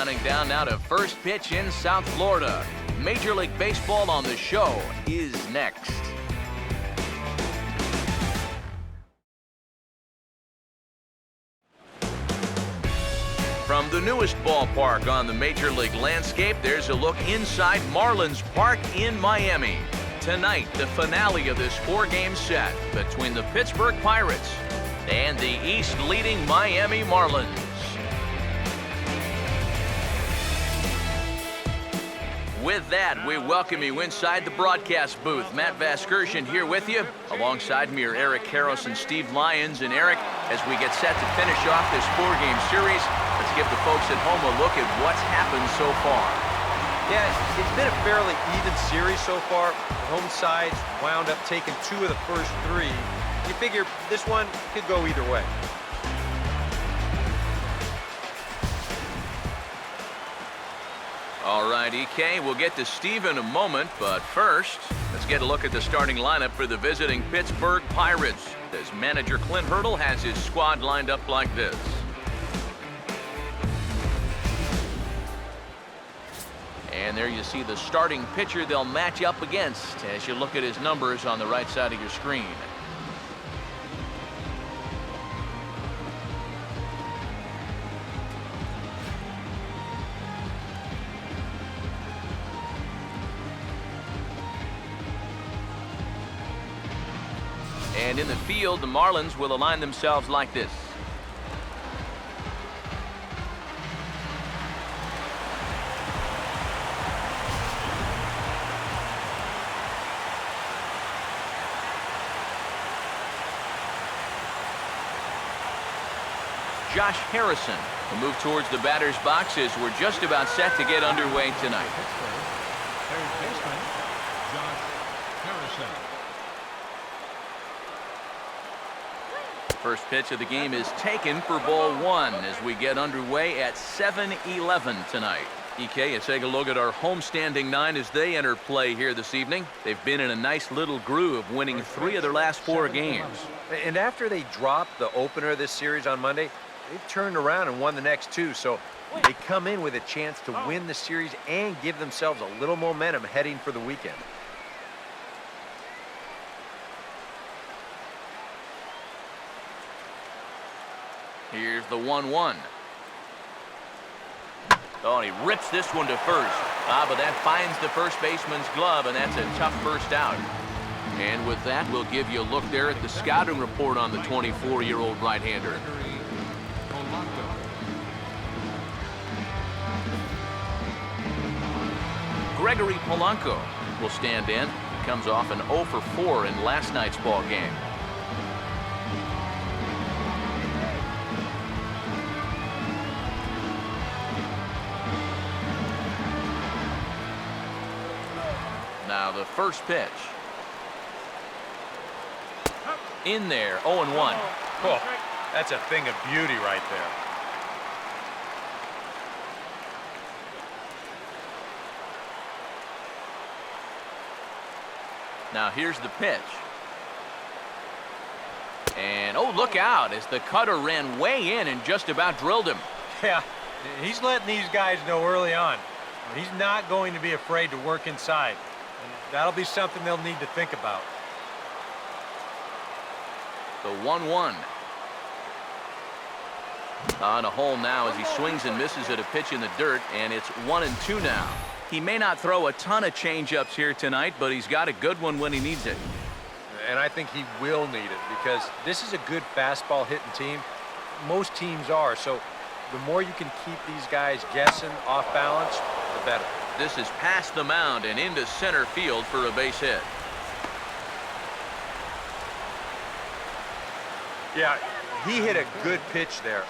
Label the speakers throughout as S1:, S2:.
S1: counting down now to first pitch in South Florida. Major League Baseball on the show is next. From the newest ballpark on the Major League landscape, there's a look inside Marlins Park in Miami. Tonight, the finale of this four-game set between the Pittsburgh Pirates and the East-leading Miami Marlins. With that, we welcome you inside the broadcast booth. Matt Vasgersian here with you. Alongside me are Eric Karros and Steve Lyons. And Eric, as we get set to finish off this four-game series, let's give the folks at home a look at what's happened so far.
S2: Yeah, it's been a fairly even series so far. The home sides wound up taking two of the first three. You figure this one could go either way.
S1: All right, EK, we'll get to Steve in a moment, but first, let's get a look at the starting lineup for the visiting Pittsburgh Pirates, as manager Clint Hurdle has his squad lined up like this. And there you see the starting pitcher they'll match up against as you look at his numbers on the right side of your screen. And in the field, the Marlins will align themselves like this. Josh Harrison will move towards the batter's box as we're just about set to get underway tonight.
S3: Third baseman, Josh Harrison.
S1: First pitch of the game is taken for ball one as we get underway at 7-11 tonight. EK, let's take a look at our homestanding nine as they enter play here this evening. They've been in a nice little groove, winning three of their last four games.
S2: And after they dropped the opener of this series on Monday, they've turned around and won the next two. So they come in with a chance to win the series and give themselves a little momentum heading for the weekend.
S1: Here's the 1-1. Oh, and he rips this one to first. But that finds the first baseman's glove, and that's a tough first out. And with that, we'll give you a look there at the scouting report on the 24-year-old right-hander. Gregory Polanco will stand in. He comes off an 0 for 4 in last night's ball game. Now the first pitch. In there, 0-1.
S2: Oh, that's a thing of beauty right there.
S1: Now here's the pitch. And, oh, look out as the cutter ran way in and just about drilled him.
S2: Yeah, he's letting these guys know early on. He's not going to be afraid to work inside. And that'll be something they'll need to think about.
S1: The 1-1. On a hole now as he swings and misses at a pitch in the dirt, and it's 1-2 now. He may not throw a ton of change-ups here tonight, but he's got a good one when he needs it.
S2: And I think he will need it because this is a good fastball hitting team. Most teams are, so the more you can keep these guys guessing off balance, the better.
S1: This is past the mound and into center field for a base hit.
S2: Yeah, he hit a good pitch there.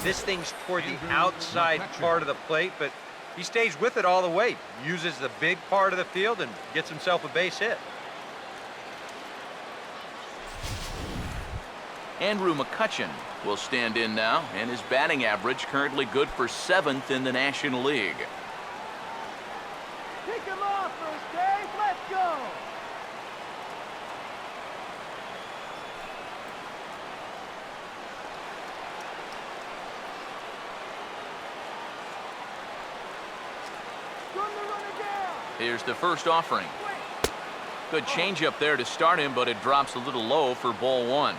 S2: This thing's toward the outside part of the plate, but he stays with it all the way. Uses the big part of the field and gets himself a base hit.
S1: Andrew McCutchen will stand in now, and his batting average currently good for 7th in the National League.
S4: Kick him off, first base. Let's go.
S1: Here's the first offering. Good changeup there to start him, but it drops a little low for ball one.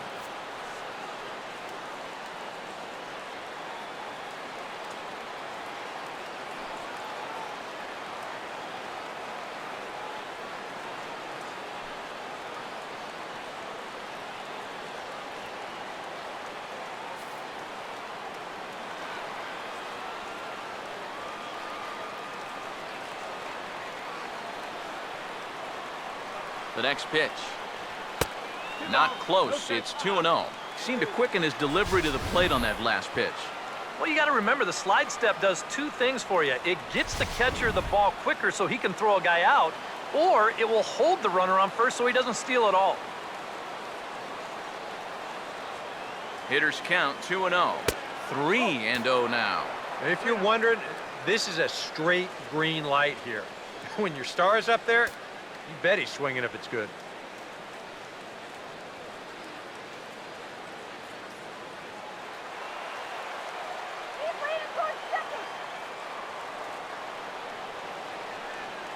S1: The next pitch. Not close. It's 2-0. Seemed to quicken his delivery to the plate on that last pitch.
S5: Well, you got to remember the slide step does two things for you. It gets the catcher the ball quicker so he can throw a guy out, or it will hold the runner on first so he doesn't steal it all.
S1: Hitters count 2-0. 3-0 now.
S2: If you're wondering, this is a straight green light here. When your star is up there, you bet he's swinging if it's good.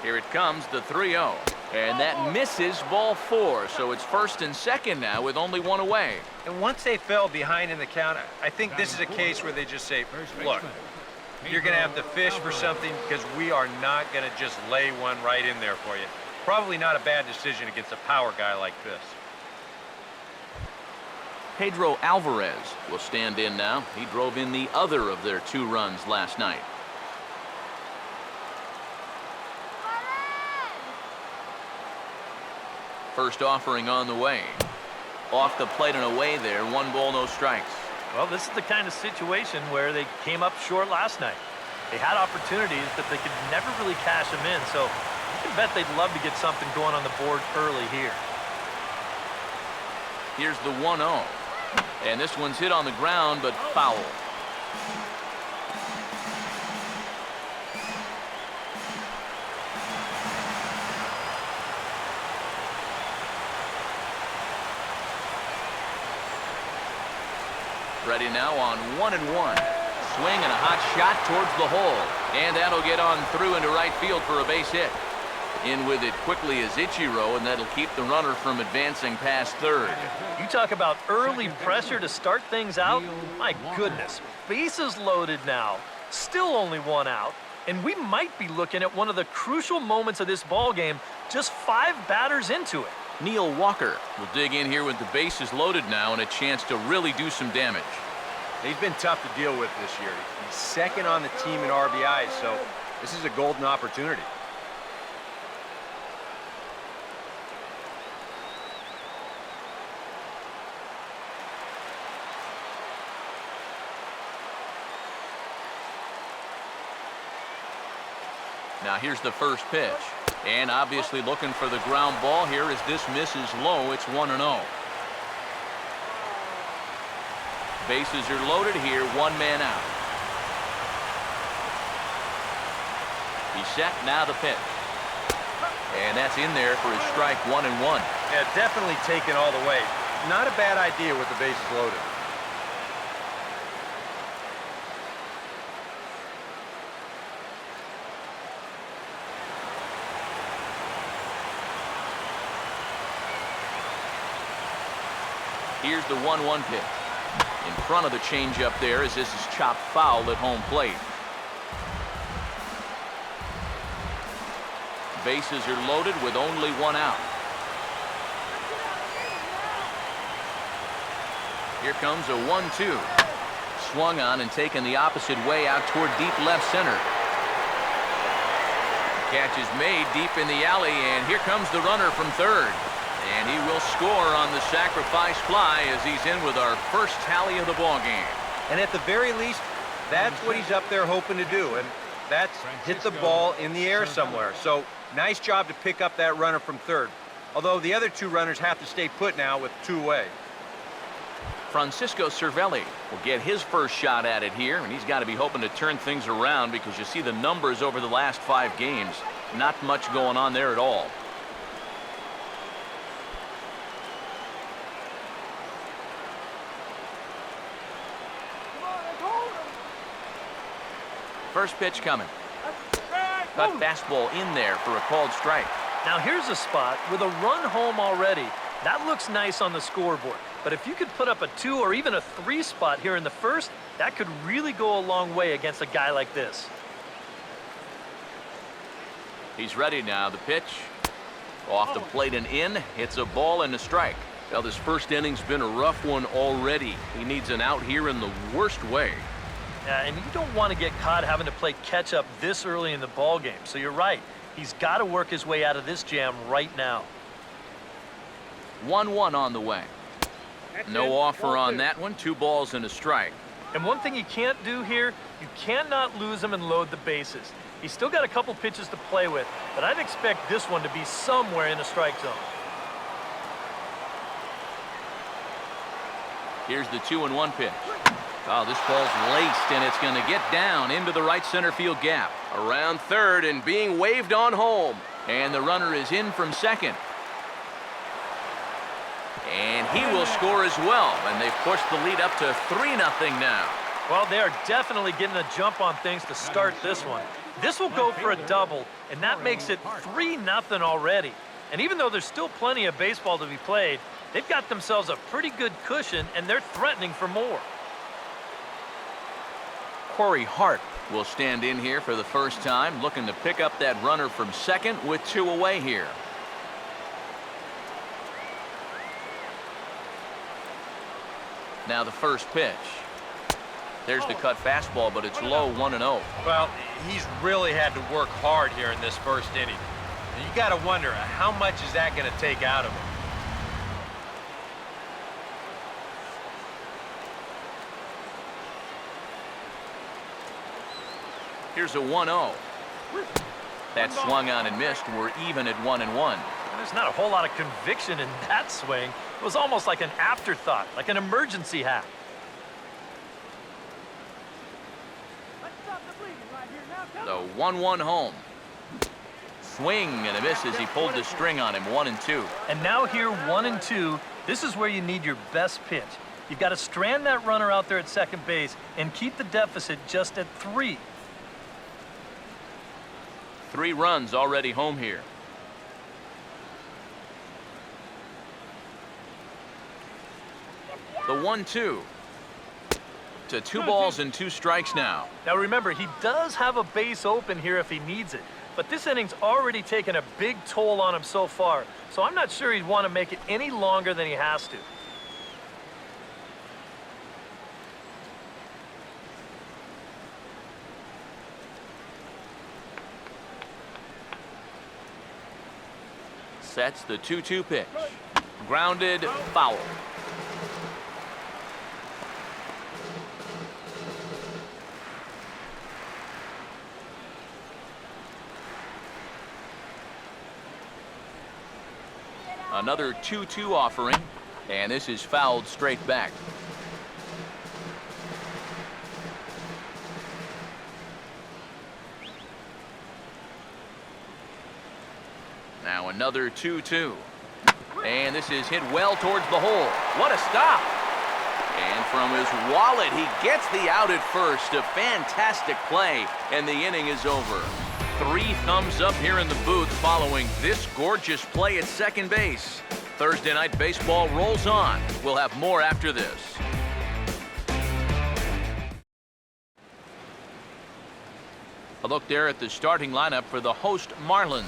S1: Here it comes, the 3-0. And that misses ball four, so it's first and second now with only one away.
S2: And once they fell behind in the count, I think this is a case where they just say, look, you're going to have to fish for something because we are not going to just lay one right in there for you. Probably not a bad decision against a power guy like this.
S1: Pedro Alvarez will stand in now. He drove in the other of their 2 runs last night. First offering on the way. Off the plate and away there. 1 ball, no strikes.
S5: Well, this is the kind of situation where they came up short last night. They had opportunities, but they could never really cash them in, so you can bet they'd love to get something going on the board early here.
S1: Here's the 1-0. And this one's hit on the ground, but foul. Ready now on 1-1. Swing and a hot shot towards the hole. And that'll get on through into right field for a base hit. In with it quickly is Ichiro, and that'll keep the runner from advancing past third.
S5: You talk about early pressure to start things out. My goodness, bases loaded now. Still only 1 out. And we might be looking at one of the crucial moments of this ball game just 5 batters into it.
S1: Neil Walker will dig in here with the bases loaded now and a chance to really do some damage.
S2: He's been tough to deal with this year. He's second on the team in RBIs, so this is a golden opportunity.
S1: Now here's the first pitch. And obviously looking for the ground ball here as this misses low. It's 1-0. Bases are loaded here. 1 man out. He's set. Now the pitch. And that's in there for his strike 1-1.
S2: Yeah, definitely taken all the way. Not a bad idea with the bases loaded.
S1: Here's the 1-1 pitch. In front of the changeup there as this is chopped foul at home plate. Bases are loaded with only 1 out. Here comes a 1-2. Swung on and taken the opposite way out toward deep left center. Catch is made deep in the alley, and here comes the runner from third. And he will score on the sacrifice fly as he's in with our first tally of the ball game.
S2: And at the very least, that's what he's up there hoping to do, and that's hit the ball in the air somewhere. So nice job to pick up that runner from third. Although the other 2 runners have to stay put now with 2 away.
S1: Francisco Cervelli will get his first shot at it here, and he's got to be hoping to turn things around because you see the numbers over the last 5 games. Not much going on there at all. First pitch coming. cut fastball in there for a called strike.
S5: Now here's a spot with a run home already. That looks nice on the scoreboard. But if you could put up a 2 or even a 3 spot here in the first, that could really go a long way against a guy like this.
S1: He's ready now. The pitch off the plate and in. It's a ball and a strike.
S6: Now, this first inning's been a rough one already. He needs an out here in the worst way.
S5: Yeah, and you don't want to get caught having to play catch up this early in the ball game. So you're right. He's got to work his way out of this jam right now.
S1: 1-1 on the way. No offer on that one. 2 balls and a strike.
S5: And one thing you can't do here, you cannot lose him and load the bases. He's still got a couple pitches to play with, but I'd expect this one to be somewhere in the strike zone.
S1: Here's the 2-1 pitch. Oh, this ball's laced, and it's going to get down into the right center field gap.
S6: Around third and being waved on home.
S1: And the runner is in from second. And he will score as well, and they've pushed the lead up to 3-0 now.
S5: Well, they are definitely getting a jump on things to start this one. This will go for a double, and that makes it 3-0 already. And even though there's still plenty of baseball to be played, they've got themselves a pretty good cushion, and they're threatening for more.
S1: Corey Hart will stand in here for the first time, looking to pick up that runner from second with 2 away here. Now the first pitch. There's the cut fastball, but it's low, 1-0.
S2: Well, he's really had to work hard here in this first inning. And you got to wonder, how much is that going to take out of him?
S1: Here's a 1-0. That swung on and missed. We're even at 1-1.
S5: There's not a whole lot of conviction in that swing. It was almost like an afterthought, like an emergency hack.
S4: Let's stop the bleeding right here now.
S1: The 1-1 home. Swing and a miss as he pulled the string on him, 1-2.
S5: And now here, 1-2, this is where you need your best pitch. You've got to strand that runner out there at second base and keep the deficit just at 3.
S1: 3 runs already home here. The 1-2 to 2 balls and 2 strikes now.
S5: Now remember, he does have a base open here if he needs it, but this inning's already taken a big toll on him so far, so I'm not sure he'd want to make it any longer than he has to.
S1: Sets the 2-2 pitch. Grounded, foul. Another 2-2 offering, and this is fouled straight back. Now another 2-2. And this is hit well towards the hole. What a stop. And from his wallet, he gets the out at first. A fantastic play, and the inning is over. 3 thumbs up here in the booth following this gorgeous play at second base. Thursday Night Baseball rolls on. We'll have more after this. A look there at the starting lineup for the host Marlins.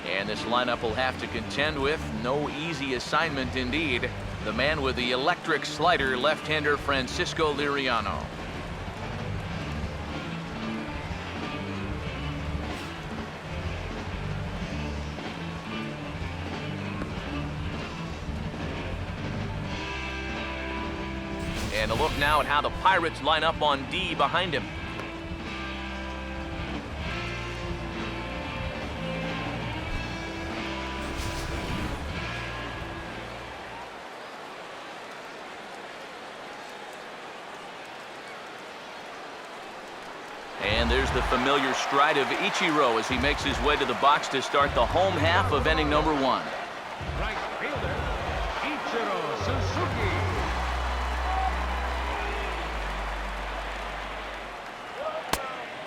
S1: And this lineup will have to contend with no easy assignment indeed. The man with the electric slider, left-hander Francisco Liriano. And a look now at how the Pirates line up on D behind him. And there's the familiar stride of Ichiro as he makes his way to the box to start the home half of inning number 1.
S3: Right fielder, Ichiro Suzuki.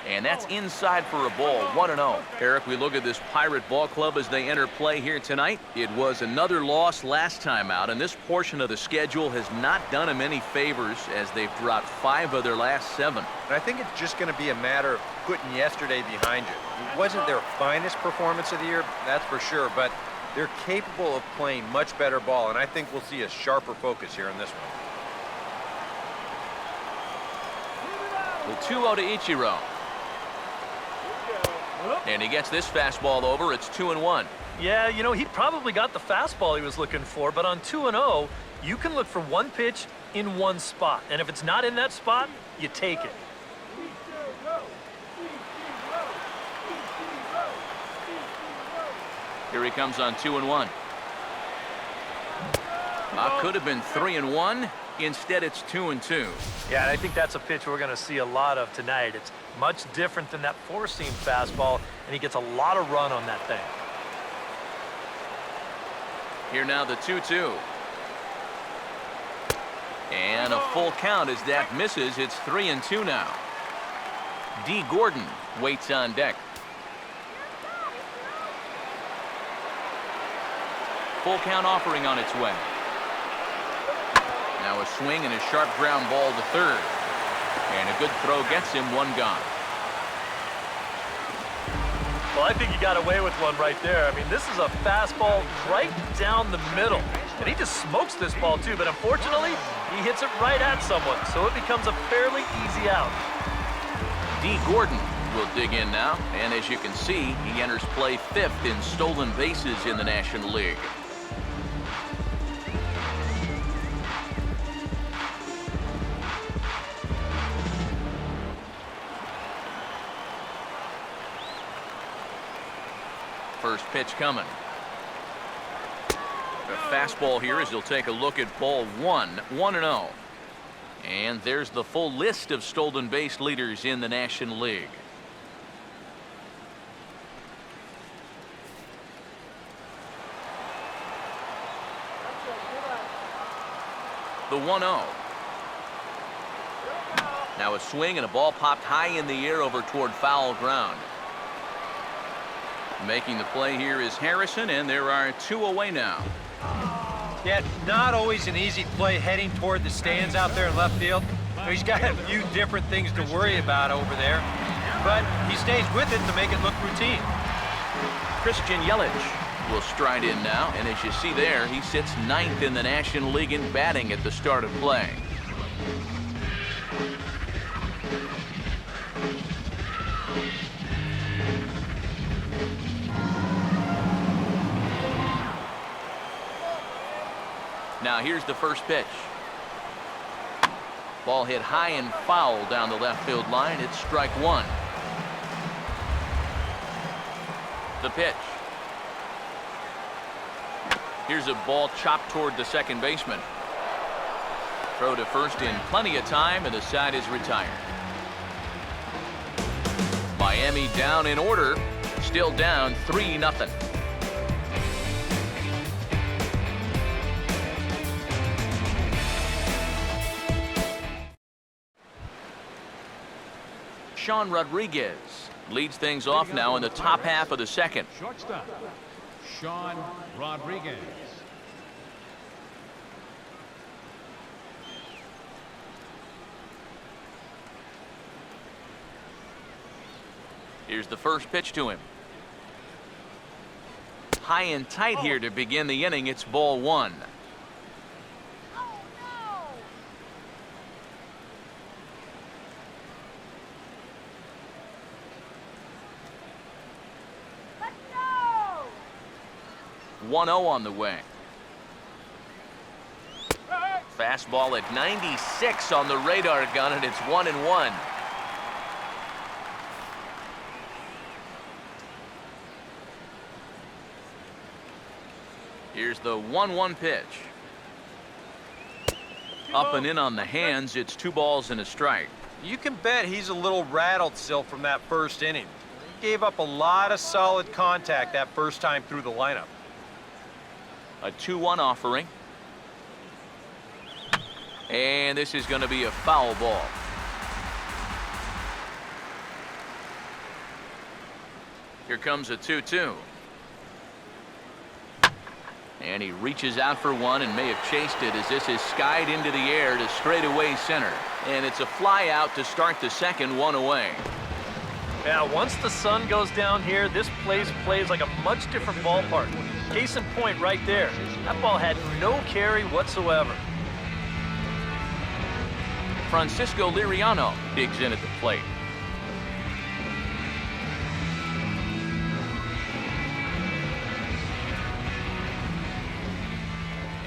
S1: And that's inside for a ball, 1-0. Eric, we look at this Pirate ball club as they enter play here tonight. It was another loss last time out, and this portion of the schedule has not done them any favors as they've dropped 5 of their last 7.
S2: And I think it's just going to be a matter of putting yesterday behind you. It wasn't their finest performance of the year, that's for sure, but they're capable of playing much better ball, and I think we'll see a sharper focus here in this one.
S1: The 2-0 to Ichiro. And he gets this fastball over. It's 2-1.
S5: Yeah, you know, he probably got the fastball he was looking for, but on 2-0, you can look for one pitch in one spot. And if it's not in that spot, you take it.
S1: Here he comes on 2-1. Could have been 3-1. Instead, it's 2-2.
S5: Yeah, and I think that's a pitch we're going to see a lot of tonight. It's much different than that four-seam fastball, and he gets a lot of run on that thing.
S1: Here now the 2-2. And a full count as that misses. It's 3-2 now. D. Gordon waits on deck. Full count offering on its way. Now a swing and a sharp ground ball to third. And a good throw gets him, 1 gone.
S5: Well, I think he got away with one right there. I mean, this is a fastball right down the middle. And he just smokes this ball, too. But unfortunately, he hits it right at someone. So it becomes a fairly easy out.
S1: D. Gordon will dig in now. And as you can see, he enters play 5th in stolen bases in the National League. First pitch coming. A fastball here as he'll take a look at ball 1, 1-0. And there's the full list of stolen base leaders in the National League. The 1-0. Now a swing and a ball popped high in the air over toward foul ground. Making the play here is Harrison, and there are 2 away now.
S2: Yeah, not always an easy play heading toward the stands out there in left field. He's got a few different things to worry about over there, but he stays with it to make it look routine.
S1: Christian Yelich will stride in now, and as you see there, he sits 9th in the National League in batting at the start of play. Now here's the first pitch. Ball hit high and foul down the left field line. It's strike 1. The pitch. Here's a ball chopped toward the second baseman. Throw to first in plenty of time, and the side is retired. Miami down in order. Still down 3-0. Sean Rodriguez leads things off now in the top half of the second.
S3: Shortstop, Sean Rodriguez.
S1: Here's the first pitch to him. High and tight here to begin the inning. It's ball 1.
S4: Oh, no!
S1: 1-0 on the way. Fastball at 96 on the radar gun, and it's 1-1. Here's the 1-1 pitch. Up and in on the hands. It's 2 balls and a strike.
S2: You can bet he's a little rattled still from that first inning. He gave up a lot of solid contact that first time through the lineup.
S1: A 2-1 offering. And this is going to be a foul ball. Here comes a 2-2. And he reaches out for one and may have chased it as this is skied into the air to straightaway center. And it's a fly out to start the second, one away.
S5: Yeah, once the sun goes down here, this place plays like a much different ballpark. Case in point right there. That ball had no carry whatsoever.
S1: Francisco Liriano digs in at the plate.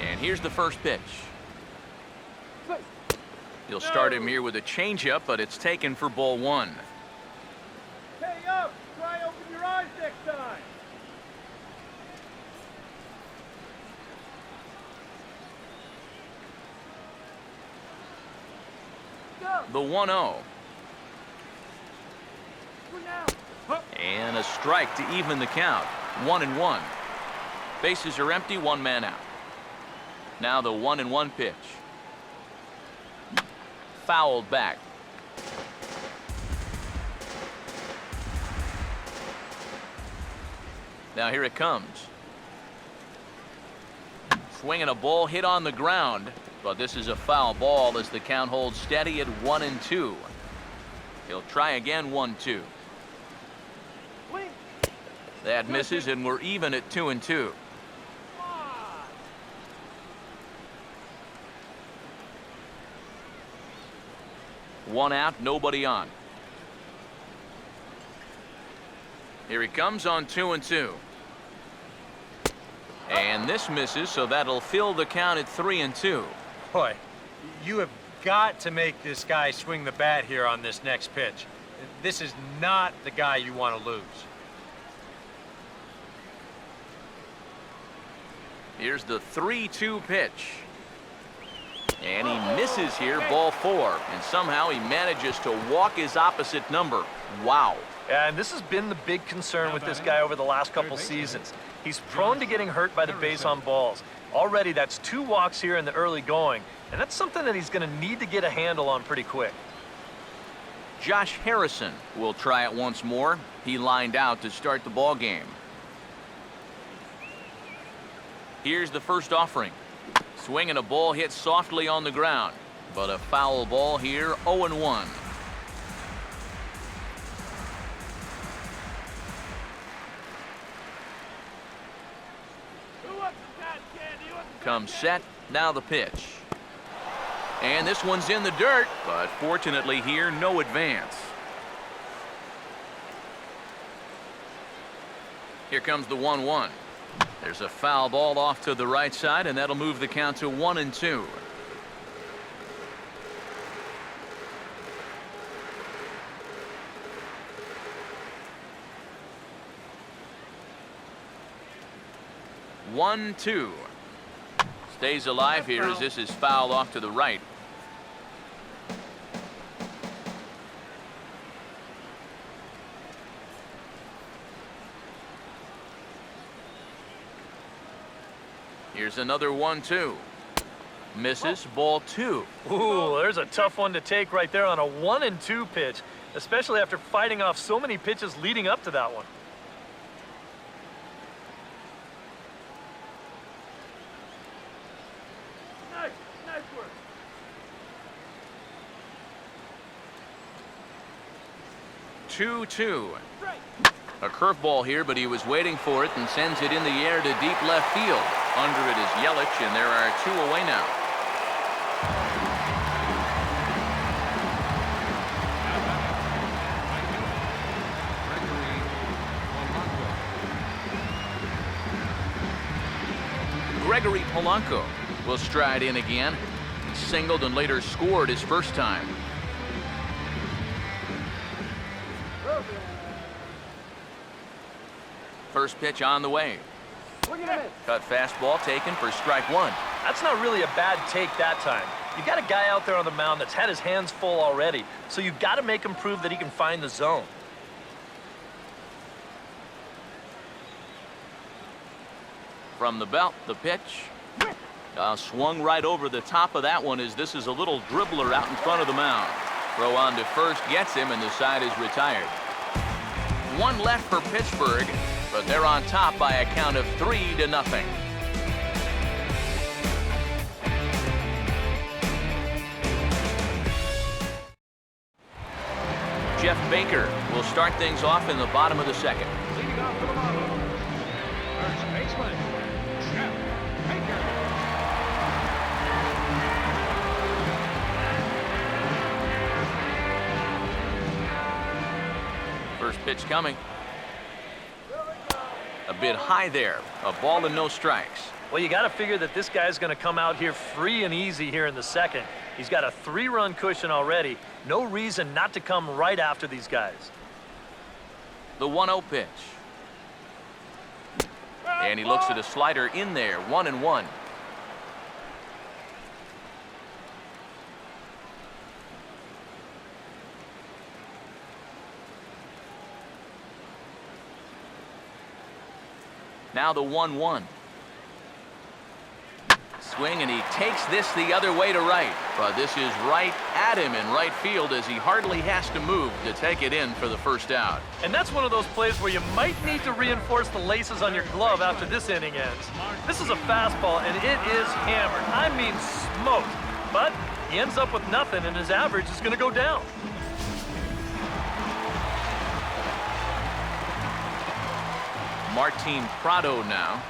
S1: And here's the first pitch. He'll start him here with a changeup, but it's taken for ball one.
S4: Hey, up! Try open your eyes next time!
S1: The 1-0.
S4: Go now!
S1: And a strike to even the count. 1-1. Bases are empty, one man out. Now the 1-1 pitch. Fouled back. Now here it comes. Swinging a ball hit on the ground, but this is a foul ball as the count holds steady at 1-2. He'll try again, 1-2. That misses, and we're even at 2-2. One out, nobody on. Here he comes on 2-2. And this misses, so that'll fill the count at 3-2.
S2: Boy, you have got to make this guy swing the bat here on this next pitch. This is not the guy you want to lose.
S1: Here's the 3-2 pitch. And he misses here, ball four. And somehow he manages to walk his opposite number. Wow.
S5: And this has been the big concern with this guy over the last couple seasons. He's prone to getting hurt by the base on balls. Already that's 2 walks here in the early going, and that's something that he's going to need to get a handle on pretty quick.
S1: Josh Harrison will try it once more. He lined out to start the ball game. Here's the first offering. Swinging a ball hit softly on the ground, but a foul ball here, 0-1. Comes set, now the pitch. And this one's in the dirt, but fortunately here, no advance. Here comes the 1-1. There's a foul ball off to the right side, and that'll move the count to 1-2. One, two. Stays alive here as this is fouled off to the right. Here's another 1-2. Misses, ball 2.
S5: Ooh, there's a tough one to take right there on a 1-2 pitch, especially after fighting off so many pitches leading up to that one.
S4: Nice work.
S1: Two. A curveball here, but he was waiting for it and sends it in the air to deep left field. Under it is Yelich, and there are 2 away now. Gregory Polanco will stride in again. He singled and later scored his first time. First pitch on the way. Cut fastball taken for strike 1.
S5: That's not really a bad take that time. You got a guy out there on the mound that's had his hands full already, so you got to make him prove that he can find the zone.
S6: From the belt, the pitch. Swung right over the top of that one as this is a little dribbler out in front of the mound. Throw on to first gets him, and the side is retired. One left for Pittsburgh, but they're on top by a count of 3-0. Jeff Baker will start things off in the bottom of the second.
S3: Leading off for the Marlins, first baseman, Jeff Baker.
S6: First pitch coming. A bit high there. A ball and no strikes.
S5: Well, you got to figure that this guy's going to come out here free and easy here in the second. He's got a 3-run cushion already. No reason not to come right after these guys.
S6: The 1-0 pitch. And he looks at a slider in there. 1-1. Now the 1-1. Swing, and he takes this the other way to right. But this is right at him in right field as he hardly has to move to take it in for the first out.
S5: And that's one of those plays where you might need to reinforce the laces on your glove after this inning ends. This is a fastball, and it is hammered. I mean smoked. But he ends up with nothing, and his average is going to go down.
S6: Martin Prado now.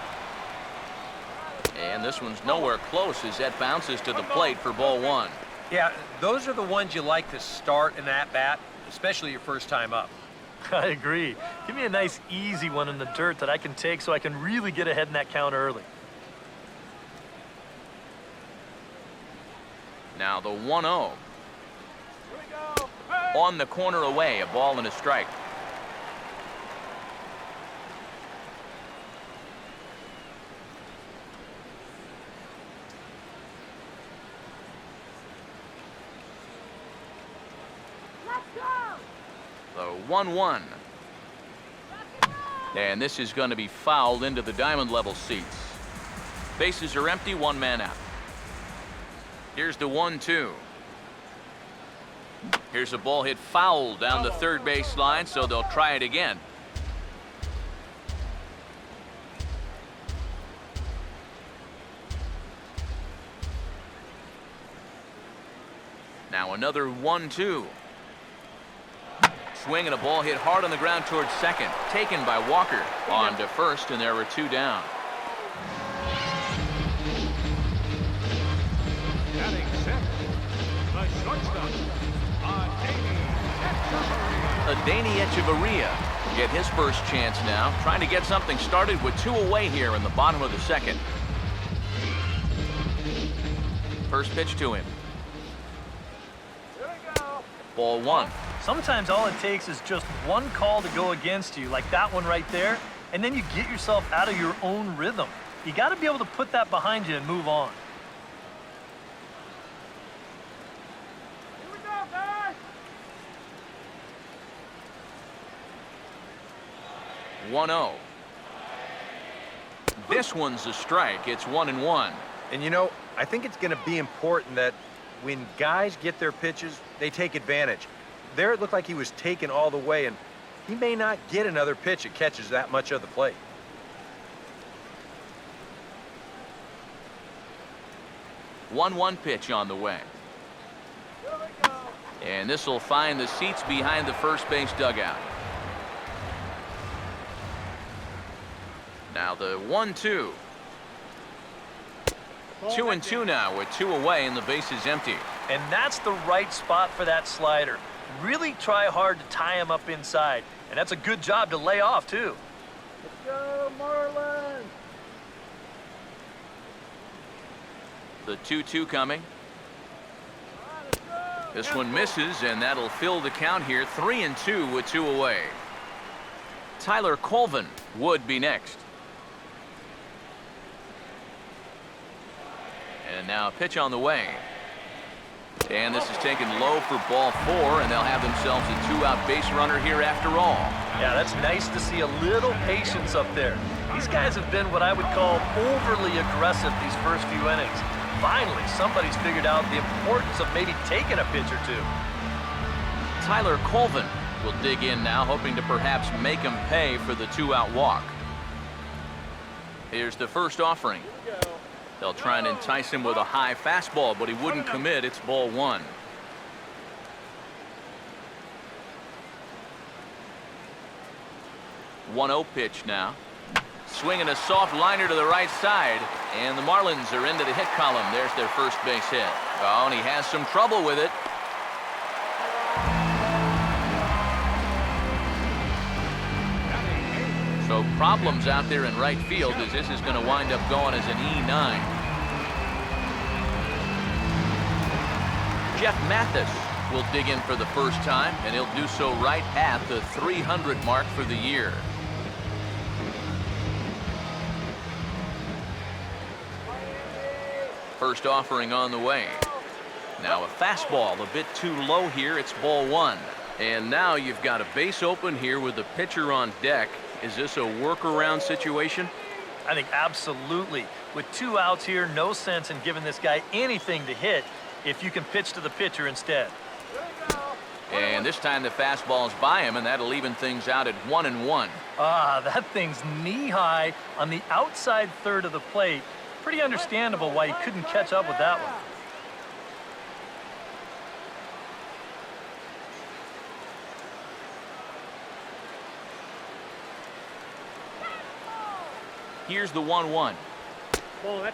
S6: And this one's nowhere close as that bounces to the plate for ball one.
S2: Yeah, those are the ones you like to start in that bat, especially your first time up.
S5: I agree. Give me a nice, easy one in the dirt that I can take so I can really get ahead in that count early.
S6: Now the 1-0. On the corner away, a ball and a strike. The 1-1. And this is going to be fouled into the diamond level seats. Bases are empty, one man out. Here's the 1-2. Here's a ball hit foul down the third base line, so they'll try it again. Now another 1-2. Swing, and a ball hit hard on the ground towards second. Taken by Walker. On to first, and there were two down.
S3: Batting center, the shortstop,
S6: Adeiny Echeverria get his first chance now, trying to get something started with two away here in the bottom of the second. First pitch to him. Ball one.
S5: Sometimes all it takes is just one call to go against you, like that one right there, and then you get yourself out of your own rhythm. You got to be able to put that behind you and move on.
S4: Here we go, guys.
S6: 1-0. This one's a strike. It's 1-1.
S2: And you know, I think it's going to be important that when guys get their pitches, they take advantage. There it looked like he was taken all the way, and he may not get another pitch that catches that much of the plate.
S6: One pitch on the way.
S4: Here we go.
S6: And this will find the seats behind the first base dugout. Now the 1-2. 2-2 now with two away and the base is empty.
S5: And that's the right spot for that slider. Really try hard to tie him up inside. And that's a good job to lay off, too.
S4: Let's go, Marlins.
S6: The 2-2 coming. This one misses, and that'll fill the count here. 3-2 with two away. Tyler Colvin would be next. And now a pitch on the way. And this is taken low for ball 4, and they'll have themselves a 2-out base runner here after all.
S5: Yeah, that's nice to see a little patience up there. These guys have been what I would call overly aggressive these first few innings. Finally, somebody's figured out the importance of maybe taking a pitch or two.
S6: Tyler Colvin will dig in now, hoping to perhaps make him pay for the 2-out walk. Here's the first offering. They'll try and entice him with a high fastball, but he wouldn't commit. It's ball 1. One-0 pitch now. Swinging a soft liner to the right side, and the Marlins are into the hit column. There's their first base hit. Oh, and he has some trouble with it. So problems out there in right field as this is going to wind up going as an E9. Jeff Mathis will dig in for the first time, and he'll do so right at the 300 mark for the year. First offering on the way. Now a fastball a bit too low here. It's ball 1. And now you've got a base open here with the pitcher on deck. Is this a workaround situation?
S5: I think absolutely. With 2 outs here, no sense in giving this guy anything to hit if you can pitch to the pitcher instead.
S6: And this time the fastball's by him, and that'll even things out at 1-1.
S5: Ah, that thing's knee-high on the outside third of the plate. Pretty understandable why he couldn't catch up with that one.
S6: Here's the 1-1.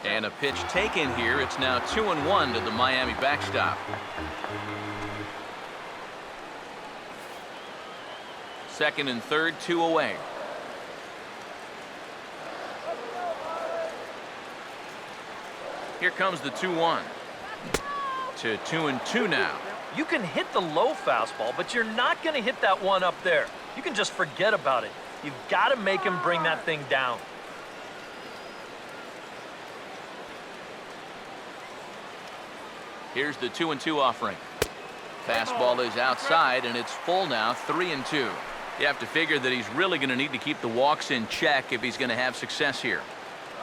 S6: And a pitch taken here. It's now 2-1 to the Miami backstop. Second and third, 2 away. Here comes the 2-1. To 2-2 now.
S5: You can hit the low fastball, but you're not going to hit that one up there. You can just forget about it. You've got to make him bring that thing down.
S6: Here's the 2-2 offering. Fastball is outside, and it's full now, 3-2. You have to figure that he's really going to need to keep the walks in check if he's going to have success here.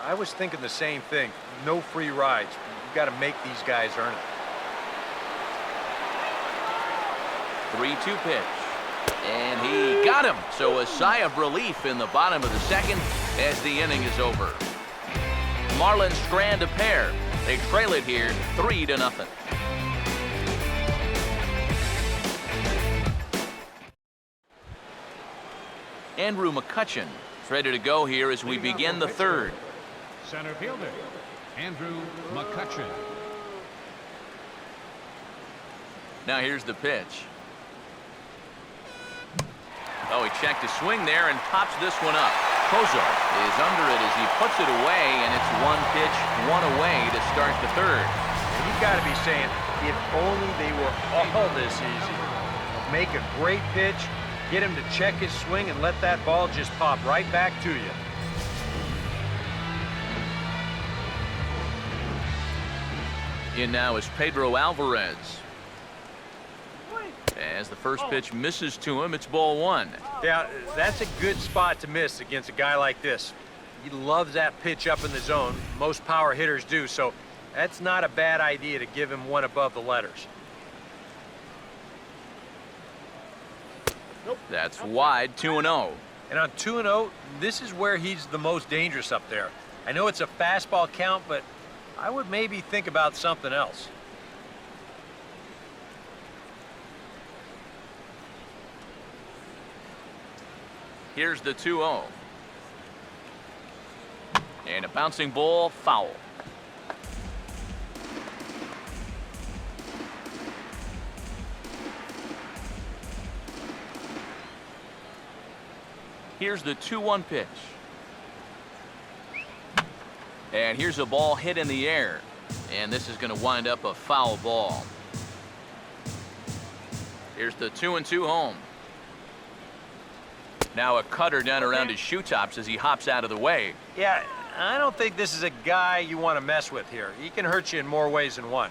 S2: I was thinking the same thing. No free rides. You've got to make these guys earn it.
S6: 3-2 pitch. And he got him. So a sigh of relief in the bottom of the second as the inning is over. Marlins strand a pair. They trail it here 3-0. Andrew McCutchen is ready to go here as we begin the third.
S3: Center fielder, Andrew McCutchen.
S6: Now here's the pitch. Oh, he checked his swing there and pops this one up. Kozo is under it as he puts it away, and it's 1 pitch, 1 away to start the third.
S2: And you've got to be saying, if only they were all this easy. Make a great pitch, get him to check his swing, and let that ball just pop right back to you.
S6: In now is Pedro Alvarez. As the first pitch misses to him, it's ball 1.
S2: Yeah, that's a good spot to miss against a guy like this. He loves that pitch up in the zone. Most power hitters do, so that's not a bad idea to give him one above the letters.
S6: That's wide, 2-0.
S2: And on 2-0, this is where he's the most dangerous up there. I know it's a fastball count, but I would maybe think about something else.
S6: Here's the 2-0. And a bouncing ball, foul. Here's the 2-1 pitch. And here's a ball hit in the air. And this is going to wind up a foul ball. Here's the 2-2 home. Now a cutter down around his shoe tops as he hops out of the way.
S2: Yeah, I don't think this is a guy you want to mess with here. He can hurt you in more ways than one.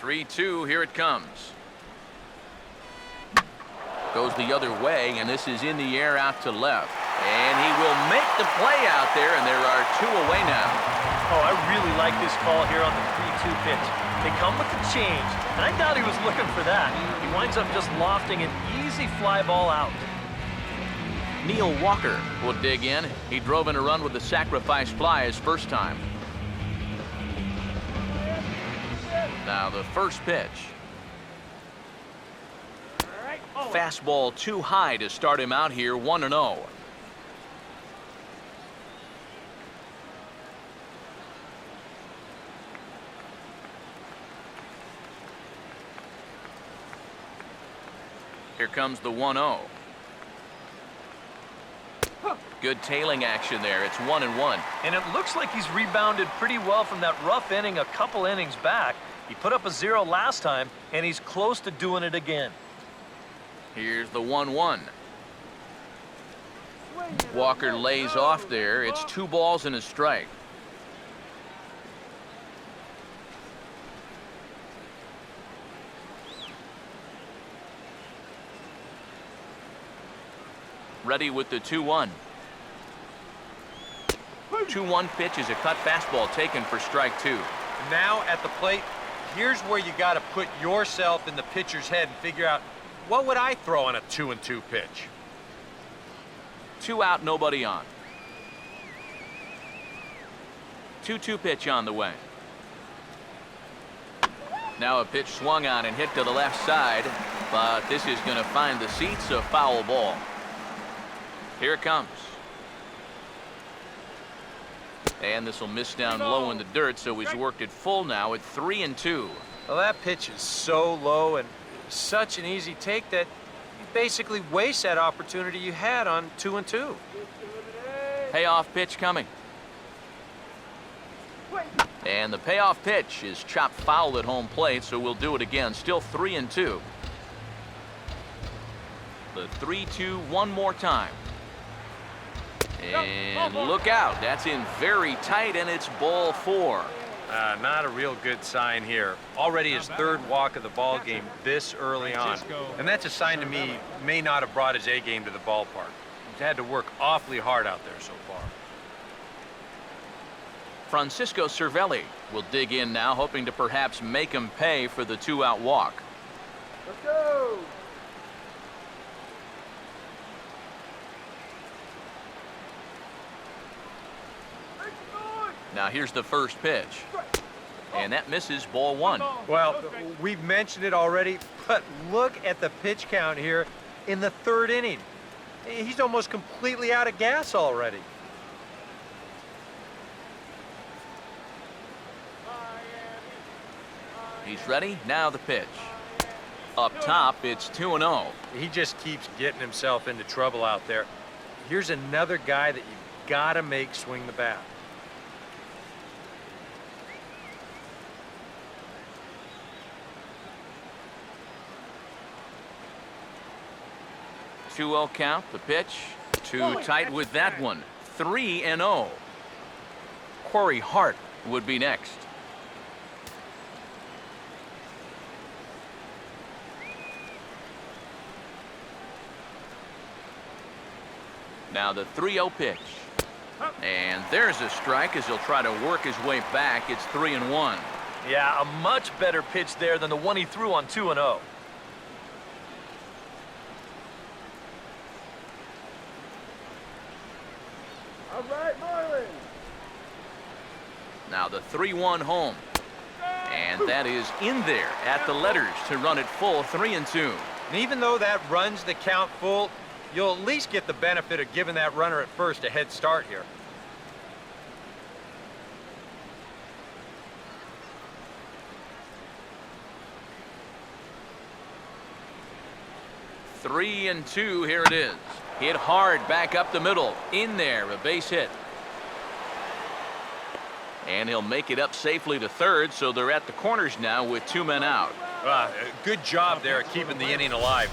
S1: 3-2, here it comes. Goes the other way, and this is in the air out to left. And he will make the play out there, and there are 2 away now.
S5: Oh, I really like this call here on the 3-2 pitch. They come with the change, and I doubt he was looking for that. He winds up just lofting an easy fly ball out.
S1: Neil Walker will dig in. He drove in a run with the sacrifice fly his first time. Now the first pitch. Fastball too high to start him out here, 1-0. Here comes the 1-0. Good tailing action there. It's 1-1.
S5: And it looks like he's rebounded pretty well from that rough inning a couple innings back. He put up a 0 last time, and he's close to doing it again.
S1: Here's the 1-1. Walker lays off there. It's 2 balls and a strike. Ready with the 2-1. 2-1 pitch is a cut fastball taken for strike 2.
S2: Now at the plate, here's where you got to put yourself in the pitcher's head and figure out, what would I throw on a 2-2 pitch?
S1: 2 out, nobody on. 2-2 pitch on the way. Now a pitch swung on and hit to the left side, but this is going to find the seats, a foul ball. Here it comes. And this will miss down low in the dirt, so he's worked it full now at 3-2.
S2: Well, that pitch is so low and such an easy take that you basically waste that opportunity you had on 2-2.
S1: Payoff pitch coming. And the payoff pitch is chopped foul at home plate, so we'll do it again. Still 3-2. The 3-2 one more time. And look out. That's in very tight, and it's ball 4.
S2: Not a real good sign here. Already his 3rd walk of the ball game this early on. And that's a sign to me he may not have brought his A game to the ballpark. He's had to work awfully hard out there so far.
S1: Francisco Cervelli will dig in now, hoping to perhaps make him pay for the 2-out walk.
S4: Let's go.
S1: Now here's the first pitch. And that misses, ball 1.
S2: Well, we've mentioned it already, but look at the pitch count here in the 3rd inning. He's almost completely out of gas already.
S1: He's ready. Now the pitch. Up top, it's 2-0.
S2: He just keeps getting himself into trouble out there. Here's another guy that you've got to make swing the bat.
S1: Two-0 count, the pitch. Too tight with that one. 3-0. Corey Hart would be next. Now the 3-0 pitch. And there's a strike as he'll try to work his way back. It's 3-1.
S5: Yeah, a much better pitch there than the one he threw on 2-0.
S4: All right, Marlins.
S1: Now the 3-1 home. And that is in there at the letters to run it full, 3-2.
S2: And even though that runs the count full, you'll at least get the benefit of giving that runner at first a head start here.
S1: Three and two, here it is. Hit hard back up the middle. In there, a base hit. And he'll make it up safely to third, so they're at the corners now with 2 men out.
S2: Good job there at keeping the inning alive.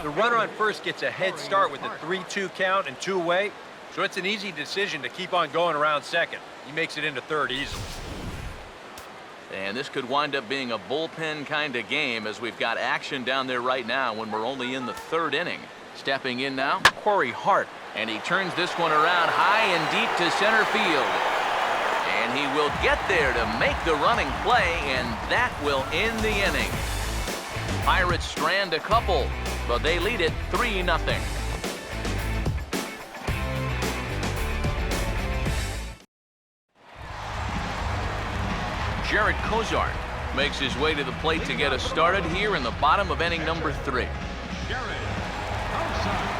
S2: The runner on first gets a head start with a 3-2 count and 2 away, so it's an easy decision to keep on going around second. He makes it into third easily.
S6: And this could wind up being a bullpen kind of game, as we've got action down there right now when we're only in the 3rd inning. Stepping in now, Corey Hart. And he turns this one around high and deep to center field. And he will get there to make the running play, and that will end the inning. Pirates strand a couple, but they lead it 3-0. Jared Kozart makes his way to the plate to get us started here in the bottom of inning number 3.
S3: Jared outside.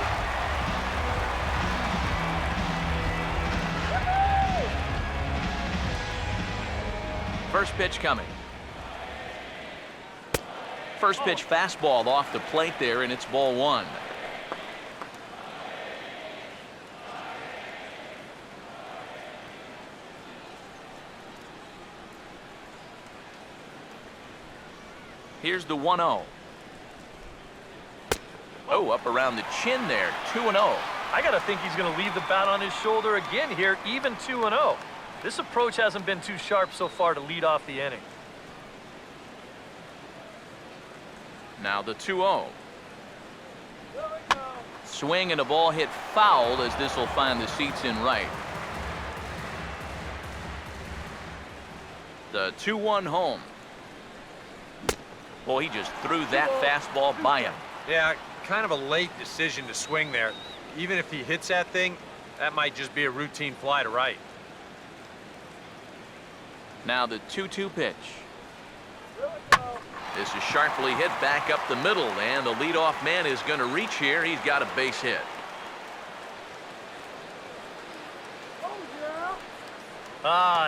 S6: First pitch coming. First pitch fastball off the plate there, and it's ball 1. Here's the 1-0. Oh, up around the chin there, 2-0.
S5: I got to think he's going to leave the bat on his shoulder again here, even 2-0. This approach hasn't been too sharp so far to lead off the inning.
S6: Now the 2-0. Swing and a ball hit foul, as this will find the seats in right. The 2-1 home. Boy, he just threw that fastball by him.
S2: Yeah, kind of a late decision to swing there. Even if he hits that thing, that might just be a routine fly to right.
S6: Now the 2-2 pitch. This is sharply hit back up the middle, and the leadoff man is going to reach here. He's got a base hit.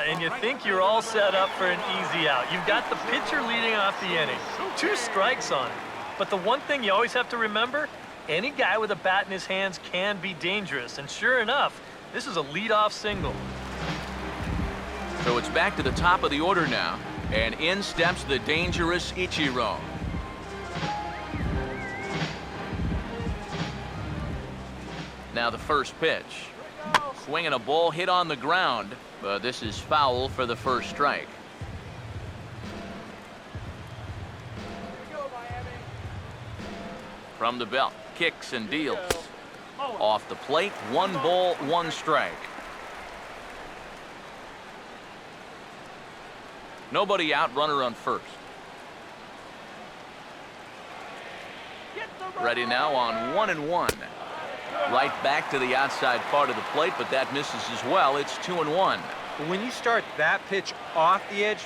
S5: And you think you're all set up for an easy out. You've got the pitcher leading off the inning. 2 strikes on him. But the one thing you always have to remember, any guy with a bat in his hands can be dangerous. And sure enough, this is a leadoff single.
S6: So it's back to the top of the order now, and in steps the dangerous Ichiro. Now the first pitch. Swinging a ball hit on the ground, but this is foul for the first strike. From the belt, kicks and deals. Off the plate, 1 ball, 1 strike. Nobody out, runner on first. Ready now on 1-1. Right back to the outside part of the plate, but that misses as well. It's 2-1.
S2: But when you start that pitch off the edge,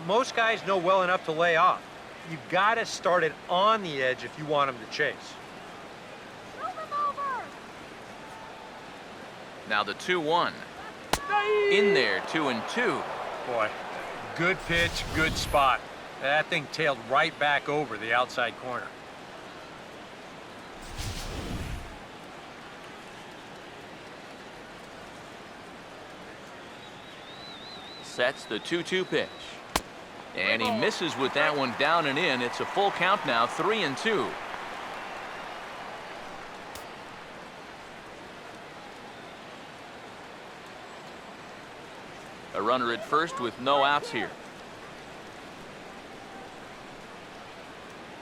S2: most guys know well enough to lay off. You've got to start it on the edge if you want him to chase.
S6: Now the 2-1. In there, 2-2.
S2: Boy, good pitch, good spot. That thing tailed right back over the outside corner.
S6: Sets the 2-2 pitch. And he misses with that one down and in. It's a full count now, 3-2. A runner at first with no outs here.